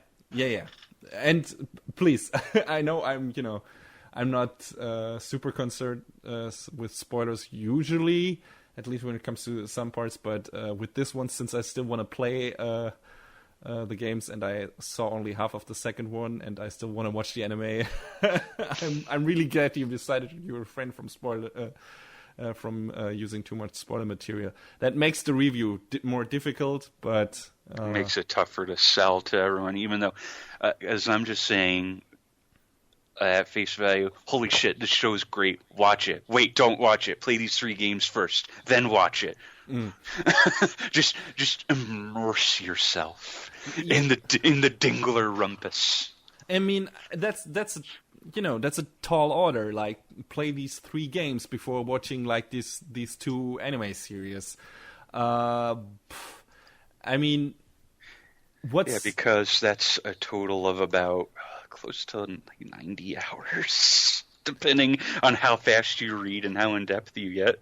And please, I know I'm not super concerned with spoilers usually, at least when it comes to some parts, but with this one, since I still want to play the games and I saw only half of the second one and I still want to watch the anime, I'm really glad you decided you refrain from using too much spoiler material. That makes the review more difficult, but it makes it tougher to sell to everyone, even though, as I'm just saying, at face value, holy shit, this show's great. Watch it. Wait, don't watch it. Play these 3 games first, then watch it. Mm. just immerse yourself in the Dingler rumpus. I mean, that's a tall order. Like, play these 3 games before watching like these 2 anime series. I mean, yeah, because that's a total of about close to like 90 hours, depending on how fast you read and how in depth you get.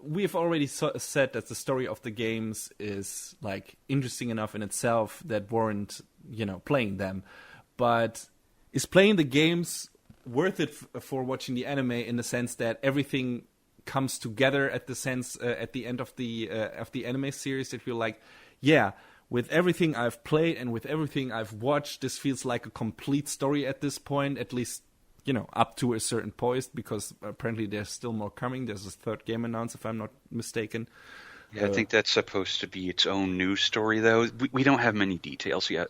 We've already said that the story of the games is like interesting enough in itself that warrant playing them, but is playing the games worth it for watching the anime in the sense that everything comes together at the end of the anime series that you're like, yeah, with everything I've played and with everything I've watched, this feels like a complete story at this point, at least up to a certain point, because apparently there's still more coming. There's a third game announced, if I'm not mistaken. Yeah, I think that's supposed to be its own news story, though. We don't have many details yet.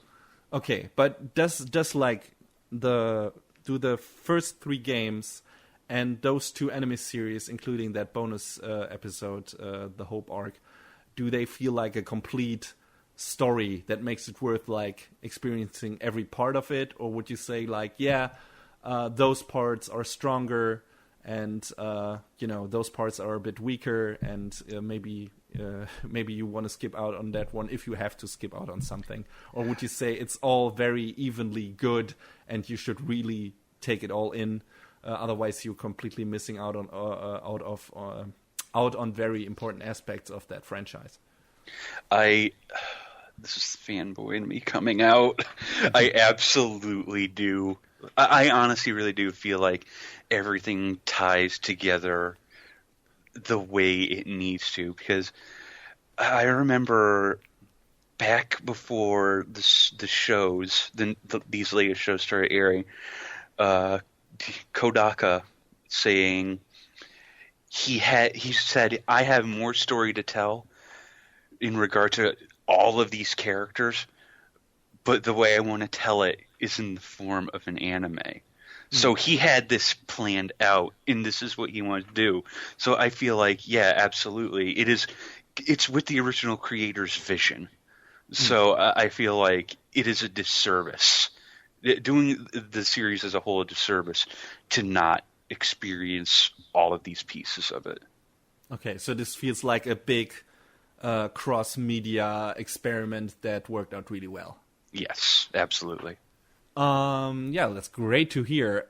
Okay, but does like do the first 3 games and those 2 anime series, including that bonus episode, the Hope arc, do they feel like a complete story that makes it worth like experiencing every part of it? Or would you say like, those parts are stronger and those parts are a bit weaker, and maybe you want to skip out on that one if you have to skip out on something? Or would you say it's all very evenly good and you should really take it all in, otherwise you're completely missing out on very important aspects of that franchise? This is fanboy in me coming out. I absolutely do. I honestly really do feel like everything ties together the way it needs to, because I remember back before the shows, these latest shows started airing, Kodaka saying he said, I have more story to tell in regard to all of these characters, but the way I want to tell it is in the form of an anime. So he had this planned out, and this is what he wanted to do. So I feel like, yeah, absolutely. It's with the original creator's vision. So I feel like it is a disservice. Doing the series as a whole a disservice to not experience all of these pieces of it. Okay, so this feels like a big cross-media experiment that worked out really well. Yes, absolutely. That's great to hear.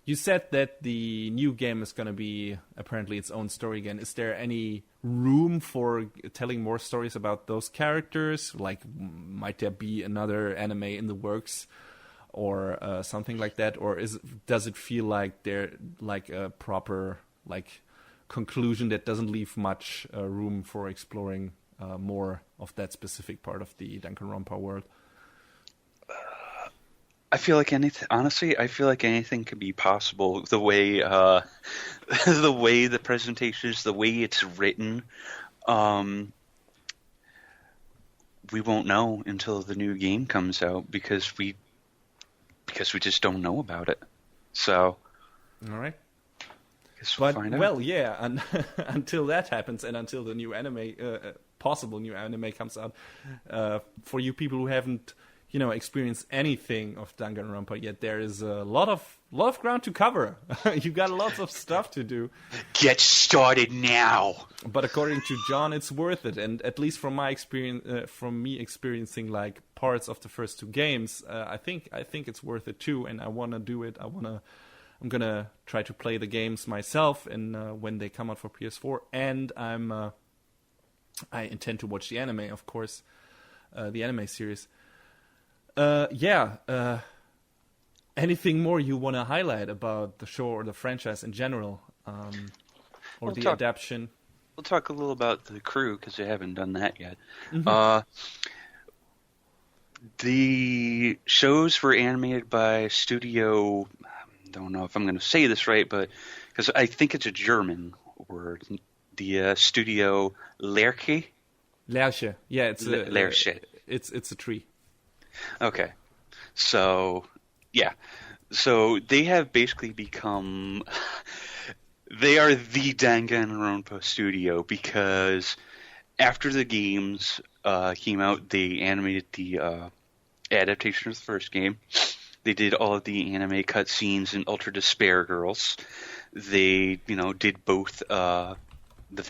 You said that the new game is going to be apparently its own story again. Is there any room for telling more stories about those characters? Like, might there be another anime in the works or something like that? Or does it feel like they're like a proper conclusion that doesn't leave much room for exploring more of that specific part of the Danganronpa world? I feel like anything could be possible. The way the presentation is, the way it's written, we won't know until the new game comes out because we just don't know about it. So, all right. We'll find out. Until that happens, and until the new anime, possible new anime comes out, for you people who haven't, experienced anything of Danganronpa yet, there is a lot of ground to cover. You got lots of stuff to do. Get started now. But according to John, it's worth it, and at least from my experience, from me experiencing like parts of the first 2 games, I think it's worth it too, and I want to do it. I'm gonna try to play the games myself, and when they come out for PS4, and I intend to watch the anime, of course, the anime series. Anything more you want to highlight about the show or the franchise in general, or the adaption? We'll talk a little about the crew because they haven't done that yet. Mm-hmm. The shows were animated by Studio. Don't know if I'm going to say this right, but because I think it's a German word, the Studio Lerche. Lerche, yeah, it's Lerche. It's a tree. Okay, so yeah, so they have basically become. They are the Danganronpa studio because after the games came out, they animated the adaptation of the first game. They did all of the anime cutscenes in Ultra Despair Girls. They, did both the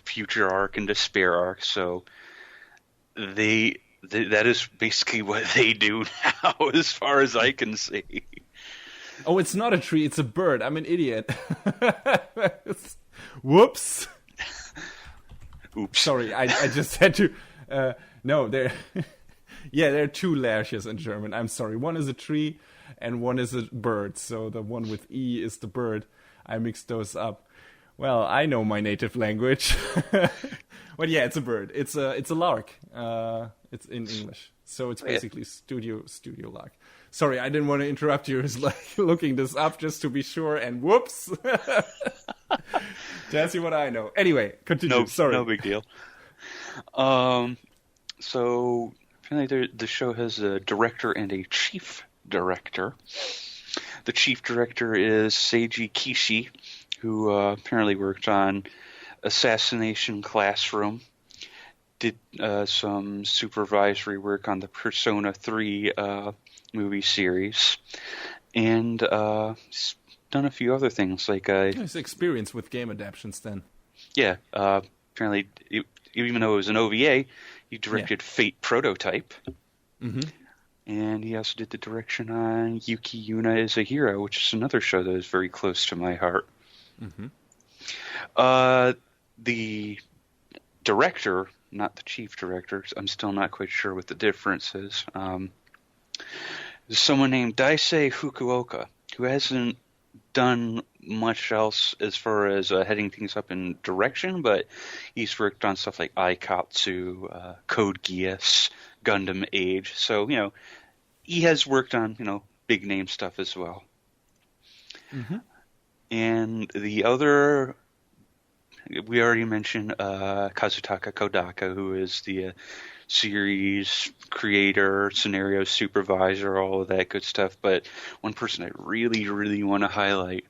Future arc and Despair arc. So that is basically what they do now, as far as I can see. Oh, it's not a tree; it's a bird. I'm an idiot. Whoops. Oops. Sorry, I just had to. No, there. Yeah, there are 2 lashes in German. I'm sorry. One is a tree, and one is a bird. So the one with E is the bird. I mixed those up. Well, I know my native language. But yeah, it's a bird. It's a lark. It's in English. So it's basically studio lark. Sorry, I didn't want to interrupt you. It's like looking this up just to be sure, and whoops. Tells you what I know. Anyway, continue. Sorry. No big deal. So apparently the show has a director and a chief director. The chief director is Seiji Kishi, who apparently worked on Assassination Classroom, did some supervisory work on the Persona 3 movie series, and he's done a few other things. Like his experience with game adaptions then. Yeah, apparently, even though it was an OVA, he directed Fate Prototype. Mm-hmm. And he also did the direction on Yuki Yuna is a Hero, which is another show that is very close to my heart. Mm-hmm. The director, not the chief director, I'm still not quite sure what the difference is. There's someone named Daisei Fukuoka, who hasn't done much else as far as heading things up in direction, but he's worked on stuff like Aikatsu, Code Geass, Gundam Age. So, he has worked on, big name stuff as well. Mm-hmm. And the other, we already mentioned Kazutaka Kodaka, who is the series creator, scenario supervisor, all of that good stuff. But one person I really, really want to highlight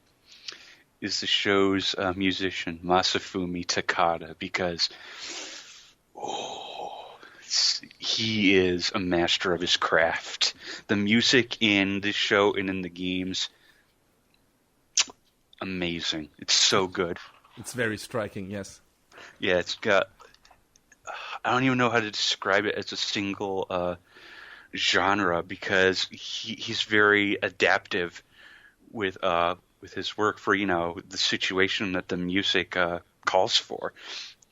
is the show's musician, Masafumi Takada, because he is a master of his craft. The music in this show and in the games, amazing. It's so good. It's very striking, yes. Yeah, it's got... I don't even know how to describe it as a single genre, because he's very adaptive with his work for, the situation that the music calls for.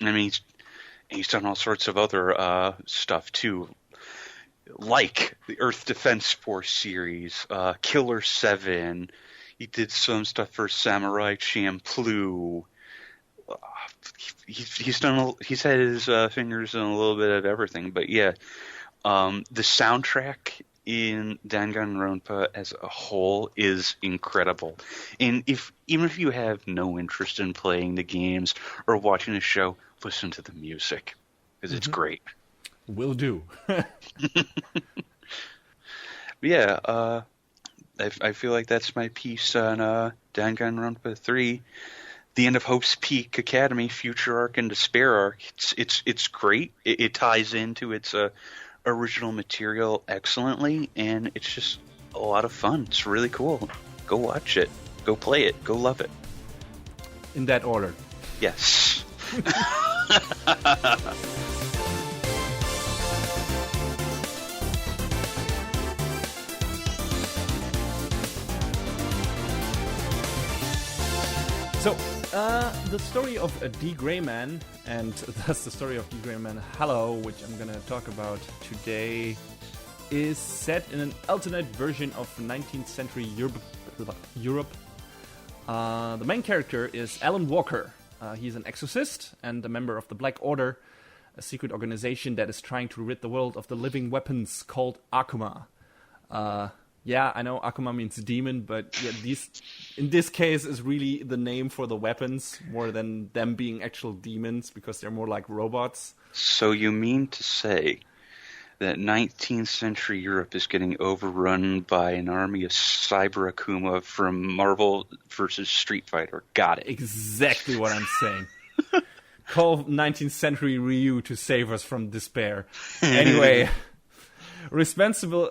I mean, he's done all sorts of other stuff, too, like the Earth Defense Force series, Killer 7. He did some stuff for Samurai Champloo. He's had his fingers in a little bit of everything, but yeah, the soundtrack in Danganronpa as a whole is incredible. And even if you have no interest in playing the games or watching the show, listen to the music, because it's great. Will do. Yeah, I feel like that's my piece on Danganronpa 3. The End of Hope's Peak Academy, Future Arc and Despair Arc. It's great. It ties into its original material excellently, and it's just a lot of fun. It's really cool. Go watch it. Go play it. Go love it. In that order. Yes. So, the story of D.Gray-man, and thus the story of D.Gray-man Hallow, which I'm going to talk about today, is set in an alternate version of 19th century Europe. The main character is Alan Walker. He's an exorcist and a member of the Black Order, a secret organization that is trying to rid the world of the living weapons called Akuma. Yeah, I know Akuma means demon, but yeah, in this case is really the name for the weapons more than them being actual demons, because they're more like robots. So you mean to say that 19th century Europe is getting overrun by an army of cyber Akuma from Marvel versus Street Fighter? Got it. Exactly what I'm saying. Call 19th century Ryu to save us from despair. Anyway... Responsible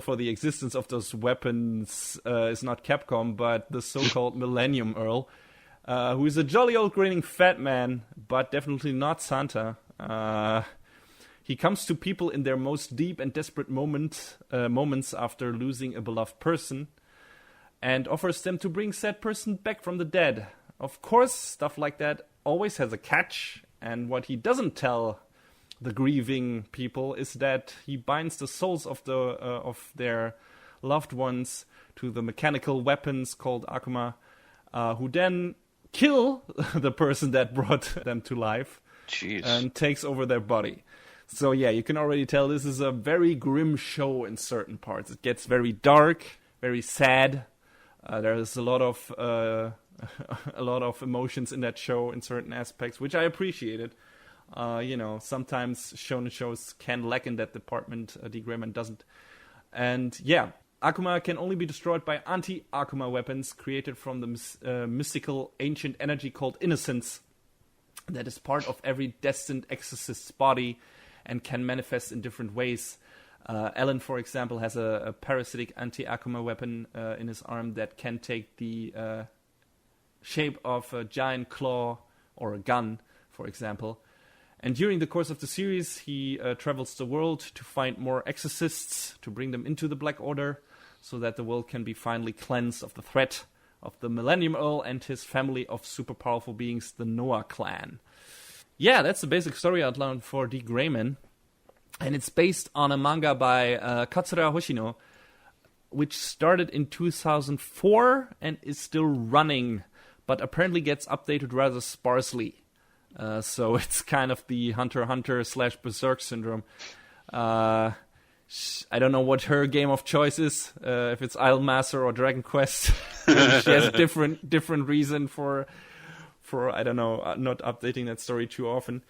for the existence of those weapons is not Capcom, but the so-called Millennium Earl, who is a jolly old grinning fat man, but definitely not Santa. He comes to people in their most deep and desperate moments after losing a beloved person, and offers them to bring said person back from the dead. Of course, stuff like that always has a catch, and what he doesn't tell the grieving people is that he binds the souls of their loved ones to the mechanical weapons called Akuma, who then kill the person that brought them to life. Jeez. And takes over their body. So yeah, you can already tell this is a very grim show in certain parts. It gets very dark, very sad. There's a lot of emotions in that show in certain aspects, which I appreciated. Sometimes shonen shows can lack in that department. D.Gray-man doesn't. And yeah, Akuma can only be destroyed by anti-Akuma weapons created from the mystical ancient energy called innocence that is part of every destined exorcist's body and can manifest in different ways. Alan, for example, has a parasitic anti-Akuma weapon in his arm that can take the shape of a giant claw or a gun, for example. And during the course of the series, he travels the world to find more exorcists, to bring them into the Black Order, so that the world can be finally cleansed of the threat of the Millennium Earl and his family of super powerful beings, the Noah clan. Yeah, that's the basic story outline for D.Gray-man. And it's based on a manga by Katsura Hoshino, which started in 2004 and is still running, but apparently gets updated rather sparsely. So it's kind of the Hunter x Hunter / Berserk syndrome. I don't know what her game of choice is, if it's Idolmaster or Dragon Quest. She has a different reason for I don't know, not updating that story too often.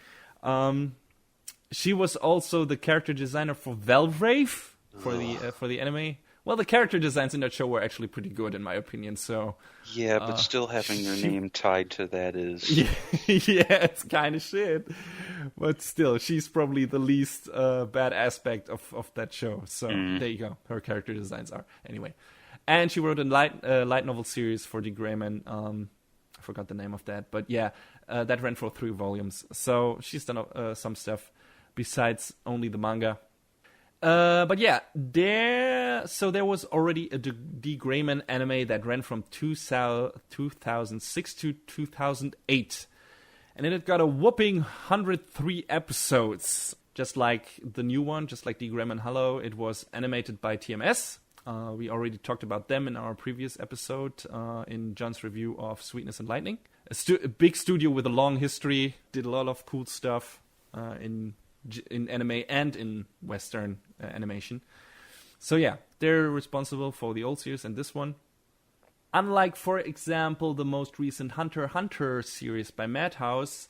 She was also the character designer for Valvrave for the anime. Well, the character designs in that show were actually pretty good, in my opinion. So yeah, but still having your name tied to that is yeah, it's kind of shit. But still, she's probably the least bad aspect of that show. So there you go. Her character designs are anyway. And she wrote a light novel series for D.Gray-man. I forgot the name of that, but yeah, that ran for 3 volumes. So she's done some stuff besides only the manga. But yeah, there was already a D.Gray-man anime that ran from 2006 to 2008. And it got a whopping 103 episodes. Just like the new one, just like D.Gray-man Hallow, it was animated by TMS. We already talked about them in our previous episode in John's review of Sweetness and Lightning. A big studio with a long history, did a lot of cool stuff in anime and in Western animation. So yeah, they're responsible for the old series and this one. Unlike, for example, the most recent Hunter x Hunter series by Madhouse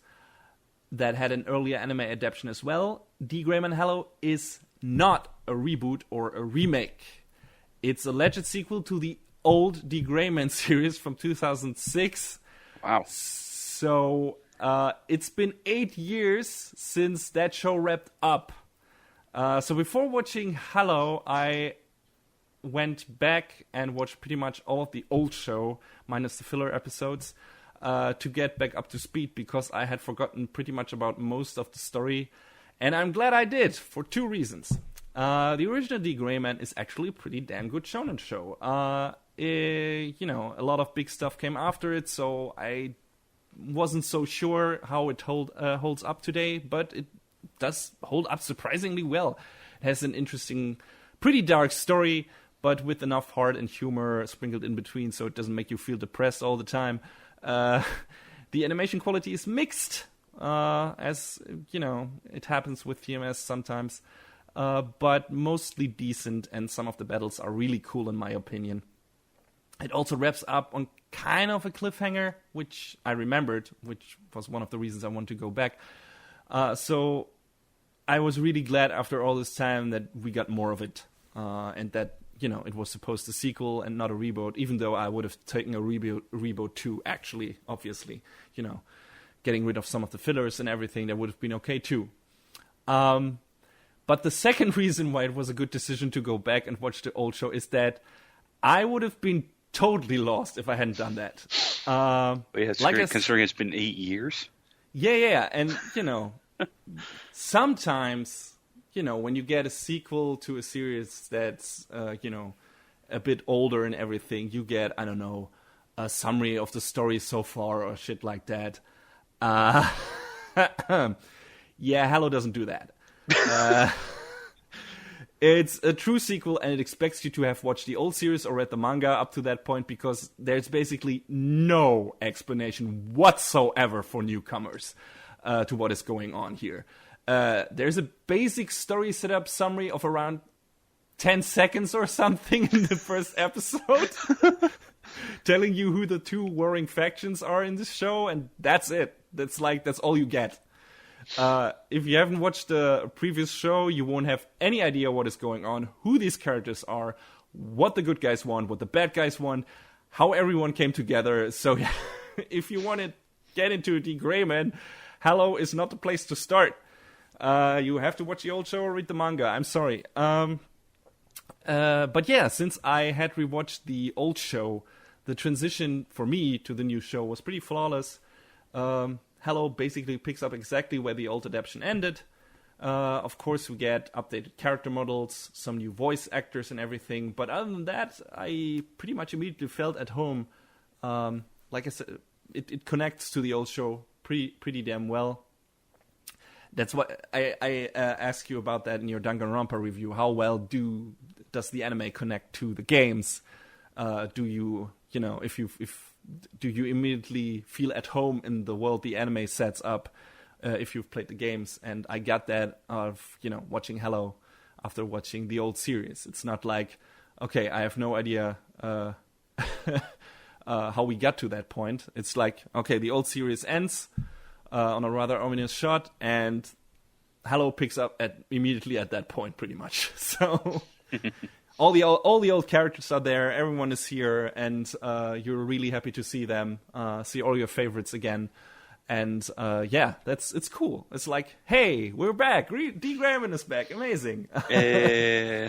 that had an earlier anime adaptation as well, D.Gray-man Hallow is not a reboot or a remake. It's a alleged sequel to the old D.Gray-man series from 2006. Wow. So it's been 8 years since that show wrapped up. So before watching Hallow, I went back and watched pretty much all of the old show, minus the filler episodes, to get back up to speed, because I had forgotten pretty much about most of the story. And I'm glad I did, for 2 reasons. The original D.Gray-man is actually a pretty damn good shonen show. A lot of big stuff came after it, so I wasn't so sure how it holds up today, but it does hold up surprisingly well. It has an interesting, pretty dark story, but with enough heart and humor sprinkled in between, so it doesn't make you feel depressed all the time. The animation quality is mixed, as you know, it happens with TMS sometimes, but mostly decent, and some of the battles are really cool in my opinion. It also wraps up on kind of a cliffhanger, which I remembered, which was one of the reasons I wanted to go back. So I was really glad after all this time that we got more of it, and that, you know, it was supposed to sequel and not a reboot, even though I would have taken a reboot too, actually, obviously. You know, getting rid of some of the fillers and everything, that would have been okay too. But the second reason why it was a good decision to go back and watch the old show is that I would have been totally lost if I hadn't done that. Considering it's been 8 years? Yeah, and, you know, sometimes, you know, when you get a sequel to a series that's, a bit older and everything, you get, I don't know, a summary of the story so far or shit like that. Yeah, Hallow doesn't do that. It's a true sequel, and it expects you to have watched the old series or read the manga up to that point, because there's basically no explanation whatsoever for newcomers to what is going on here. There's a basic story setup summary of around 10 seconds or something in the first episode, telling you who the two warring factions are in this show, and that's it. That's all you get. If you haven't watched the previous show, you won't have any idea what is going on, who these characters are, what the good guys want, what the bad guys want, how everyone came together. So if you want to get into D.Gray-man, Hallow is not the place to start. You have to watch the old show or read the manga. I'm sorry. But yeah, since I had rewatched the old show, the transition for me to the new show was pretty flawless. Hallow basically picks up exactly where the old adaptation ended. Of course, we get updated character models, some new voice actors and everything. But other than that, I pretty much immediately felt at home. Like I said, it connects to the old show pretty damn well. That's what I ask you about that in your Danganronpa review. How well does the anime connect to the games? Do you immediately feel at home in the world the anime sets up if you've played the games? And I got that out of watching Hallow after watching the old series. It's not like, okay, I have no idea how we got to that point. It's like, okay, the old series ends on a rather ominous shot, and Hallow picks up immediately at that point, pretty much. So all the old characters are there, everyone is here, and you're really happy to see them, see all your favorites again. And it's cool. It's like, hey, we're back. D.Gray-man is back. Amazing. Yeah,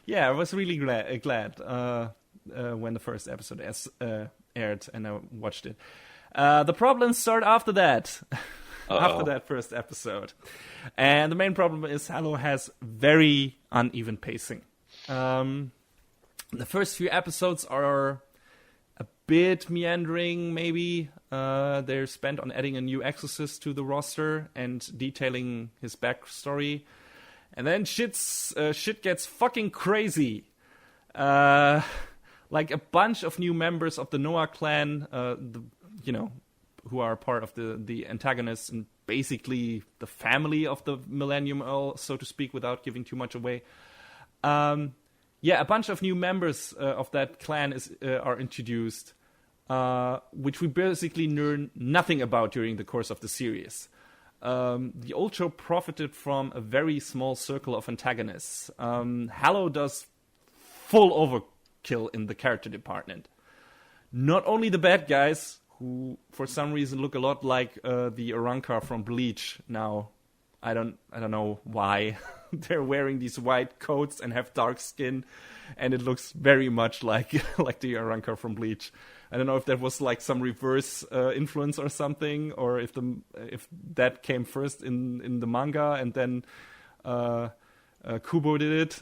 I was really glad when the first episode aired and I watched it. The problems start after that. After that first episode. And the main problem is Hallow has very uneven pacing. The first few episodes are a bit meandering, maybe. They're spent on adding a new exorcist to the roster and detailing his backstory. And then shit gets fucking crazy. Like a bunch of new members of the Noah clan, who are part of the antagonists and basically the family of the Millennium Earl, so to speak, without giving too much away. A bunch of new members of that clan are introduced, which we basically learn nothing about during the course of the series. The old show profited from a very small circle of antagonists. Hallow does full overkill in the character department. Not only the bad guys, who for some reason look a lot like the Aranka from Bleach now. I don't know why. They're wearing these white coats and have dark skin, and it looks very much like the Aranka from Bleach. I don't know if that was like some reverse influence or something, or if that came first in the manga and then Kubo did it.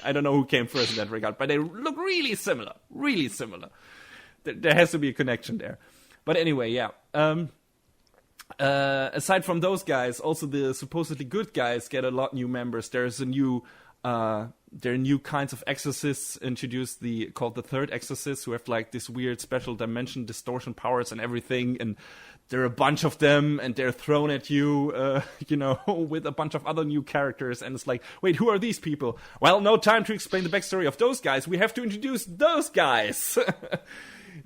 I don't know who came first in that regard, but they look really similar. Really similar. There has to be a connection there. But anyway, yeah. Aside from those guys, also the supposedly good guys get a lot new members. There's there are new kinds of exorcists introduced, called the Third Exorcist, who have like this weird special dimension distortion powers and everything. And there are a bunch of them, and they're thrown at you, with a bunch of other new characters. And it's like, wait, who are these people? Well, no time to explain the backstory of those guys. We have to introduce those guys.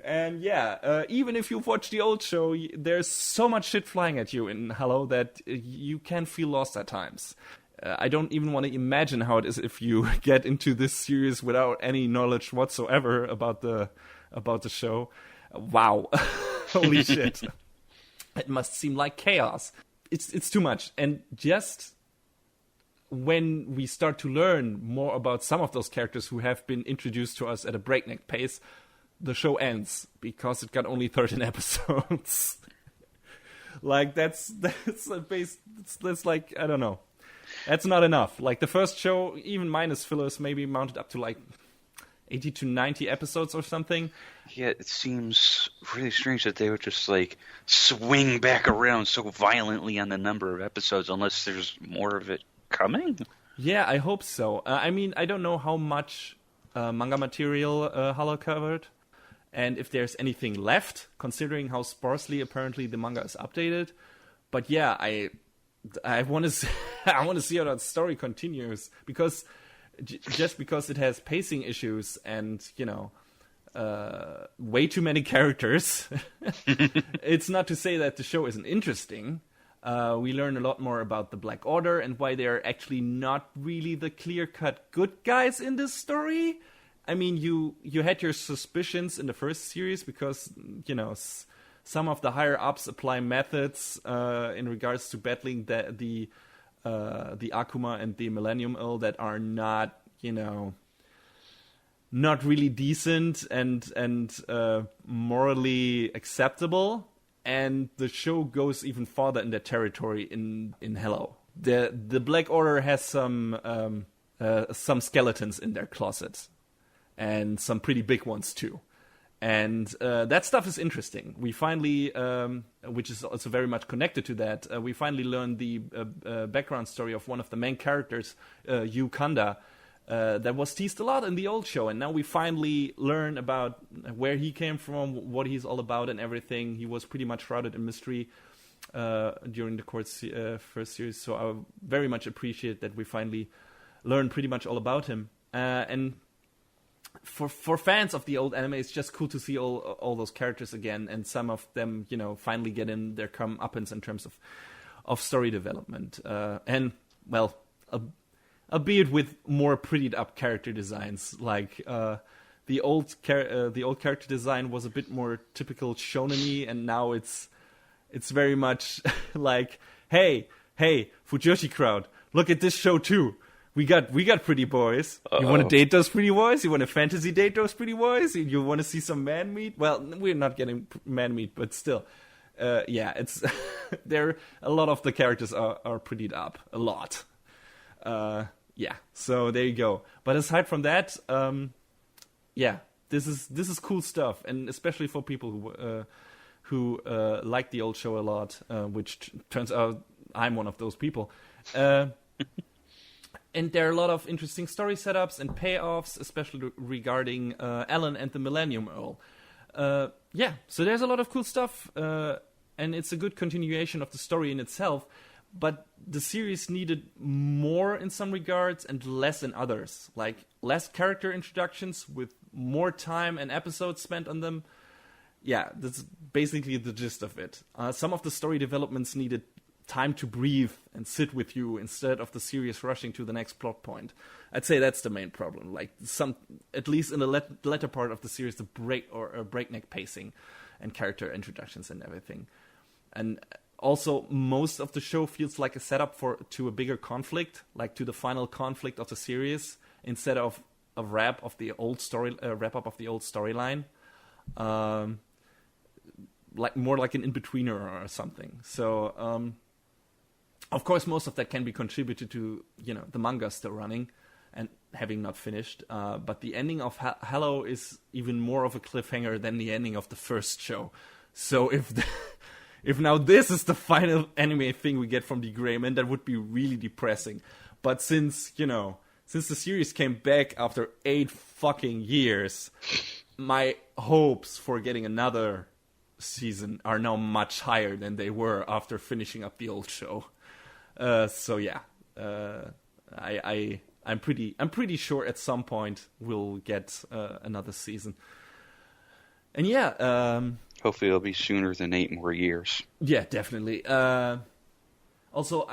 And even if you've watched the old show, there's so much shit flying at you in Hallow that you can feel lost at times. I don't even want to imagine how it is if you get into this series without any knowledge whatsoever about the show. Wow. Holy shit. It must seem like chaos. It's too much. And just when we start to learn more about some of those characters who have been introduced to us at a breakneck pace, the show ends because it got only 13 episodes. Like that's like, I don't know. That's not enough. Like the first show, even minus fillers, maybe mounted up to like 80 to 90 episodes or something. Yeah, it seems really strange that they would just like swing back around so violently on the number of episodes unless there's more of it coming. Yeah, I hope so. I mean, I don't know how much manga material Hallow covered, and if there's anything left, considering how sparsely apparently the manga is updated. But yeah, I want to I want to see how that story continues, because just because it has pacing issues and way too many characters, it's not to say that the show isn't interesting. We learn a lot more about the Black Order and why they're actually not really the clear-cut good guys in this story. I mean, you had your suspicions in the first series because, some of the higher-ups apply methods in regards to battling the Akuma and the Millennium Earl that are not, not really decent and morally acceptable. And the show goes even farther in that territory in Hallow. The Black Order has some skeletons in their closet, and some pretty big ones too. And that stuff is interesting. We finally, which is also very much connected to that, we finally learned the background story of one of the main characters, Yu Kanda, that was teased a lot in the old show. And now we finally learn about where he came from, what he's all about and everything. He was pretty much shrouded in mystery during the first series. So I very much appreciate that we finally learn pretty much all about him. And for fans of the old anime, it's just cool to see all those characters again, and some of them, finally get in their comeuppance in terms of story development. And well, albeit with more prettied up character designs, like the old character design was a bit more typical shonen-y, and now it's very much like, hey, Fujoshi crowd, look at this show too. We got pretty boys. Uh-oh. You want to date those pretty boys? You want to fantasy date those pretty boys? You want to see some man meat? Well, we're not getting man meat, but still, it's there. A lot of the characters are prettied up, a lot. So there you go. But aside from that, this is cool stuff, and especially for people who like the old show a lot, which turns out I'm one of those people. And there are a lot of interesting story setups and payoffs, especially regarding Alan and the Millennium Earl. So there's a lot of cool stuff, and it's a good continuation of the story in itself. But the series needed more in some regards and less in others. Like less character introductions with more time and episodes spent on them. Yeah, that's basically the gist of it. Some of the story developments needed time to breathe and sit with you instead of the series rushing to the next plot point. I'd say that's the main problem. Like at least in the latter part of the series, the breakneck pacing and character introductions and everything. And also, most of the show feels like a setup to a bigger conflict, like to the final conflict of the series, instead of a wrap up of the old storyline. Like more like an in-betweener or something. So, of course, most of that can be contributed to, the manga still running and having not finished. But the ending of Hallow is even more of a cliffhanger than the ending of the first show. So if now this is the final anime thing we get from D.Gray-man, that would be really depressing. But since the series came back after 8 fucking years, my hopes for getting another season are now much higher than they were after finishing up the old show. I'm pretty sure at some point we'll get another season. And hopefully it'll be sooner than 8 more years. Yeah, definitely. Also,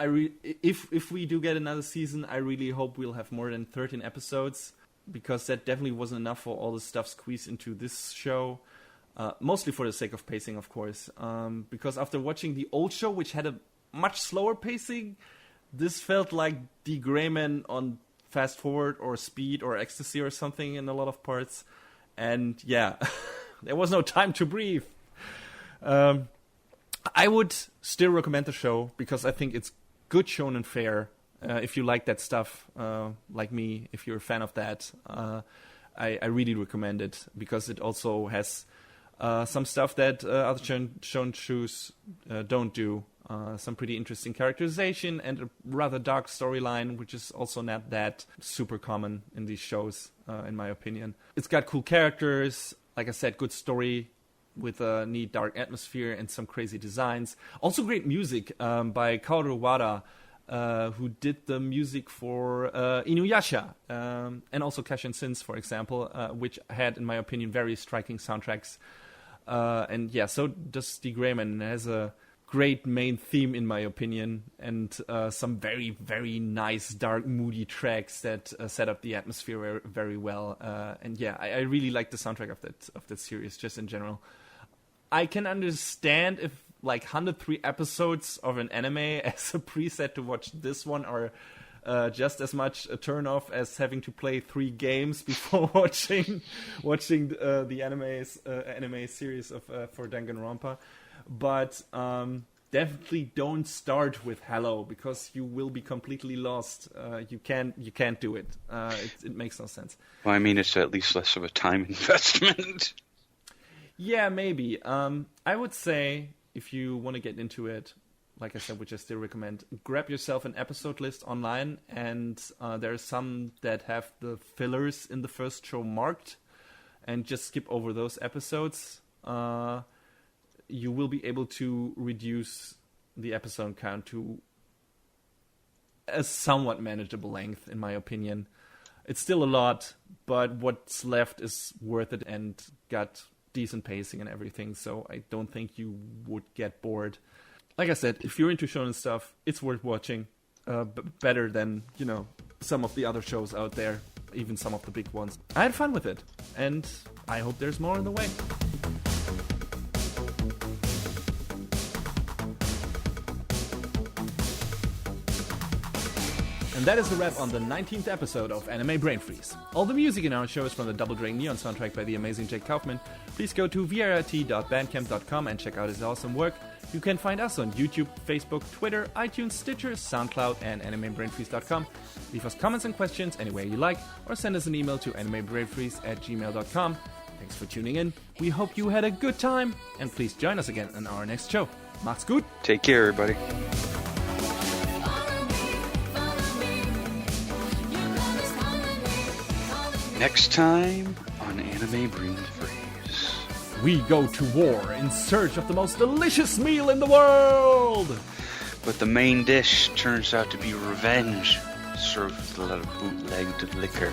if we do get another season, I really hope we'll have more than 13 episodes, because that definitely wasn't enough for all the stuff squeezed into this show. Mostly for the sake of pacing, of course. Because after watching the old show, which had a much slower pacing, this felt like D.Gray-man on fast forward or speed or ecstasy or something in a lot of parts. And there was no time to breathe. I would still recommend the show because I think it's good shonen fare. If you like that stuff, like me, if you're a fan of that, I really recommend it, because it also has some stuff that other shonen shows don't do. Some pretty interesting characterization and a rather dark storyline, which is also not that super common in these shows, in my opinion. It's got cool characters, like I said, good story with a neat dark atmosphere and some crazy designs. Also great music by Kaoru Wada, who did the music for Inuyasha, and also Cashin Sins, for example, which had, in my opinion, very striking soundtracks. And yeah, so does D.Gray-man. Has a great main theme, in my opinion, and some very, very nice, dark, moody tracks that set up the atmosphere very well. And yeah, I really like the soundtrack of that series, just in general. I can understand if 103 episodes of an anime as a preset to watch this one are just as much a turn-off as having to play 3 games before watching the anime series for Danganronpa. But definitely don't start with Hallow, because you will be completely lost. You can't do it. It makes no sense. Well, I mean, it's at least less of a time investment. Yeah, maybe. I would say if you want to get into it, like I said, which I still recommend, grab yourself an episode list online, and there are some that have the fillers in the first show marked, and just skip over those episodes. You will be able to reduce the episode count to a somewhat manageable length, in my opinion. It's still a lot, but what's left is worth it and got decent pacing and everything, so I don't think you would get bored. Like I said, if you're into shonen stuff, it's worth watching. Better than, some of the other shows out there, even some of the big ones. I had fun with it, and I hope there's more on the way. And that is a wrap on the 19th episode of Anime Brain Freeze. All the music in our show is from the Double Dragon Neon soundtrack by the amazing Jake Kaufman. Please go to vrt.bandcamp.com and check out his awesome work. You can find us on YouTube, Facebook, Twitter, iTunes, Stitcher, SoundCloud, and animebrainfreeze.com. Leave us comments and questions anywhere you like, or send us an email to animebrainfreeze@gmail.com. Thanks for tuning in. We hope you had a good time, and please join us again on our next show. Macht's gut. Take care, everybody. Next time on Anime Brain Freeze, we go to war in search of the most delicious meal in the world! But the main dish turns out to be revenge, served with a lot of bootlegged liquor.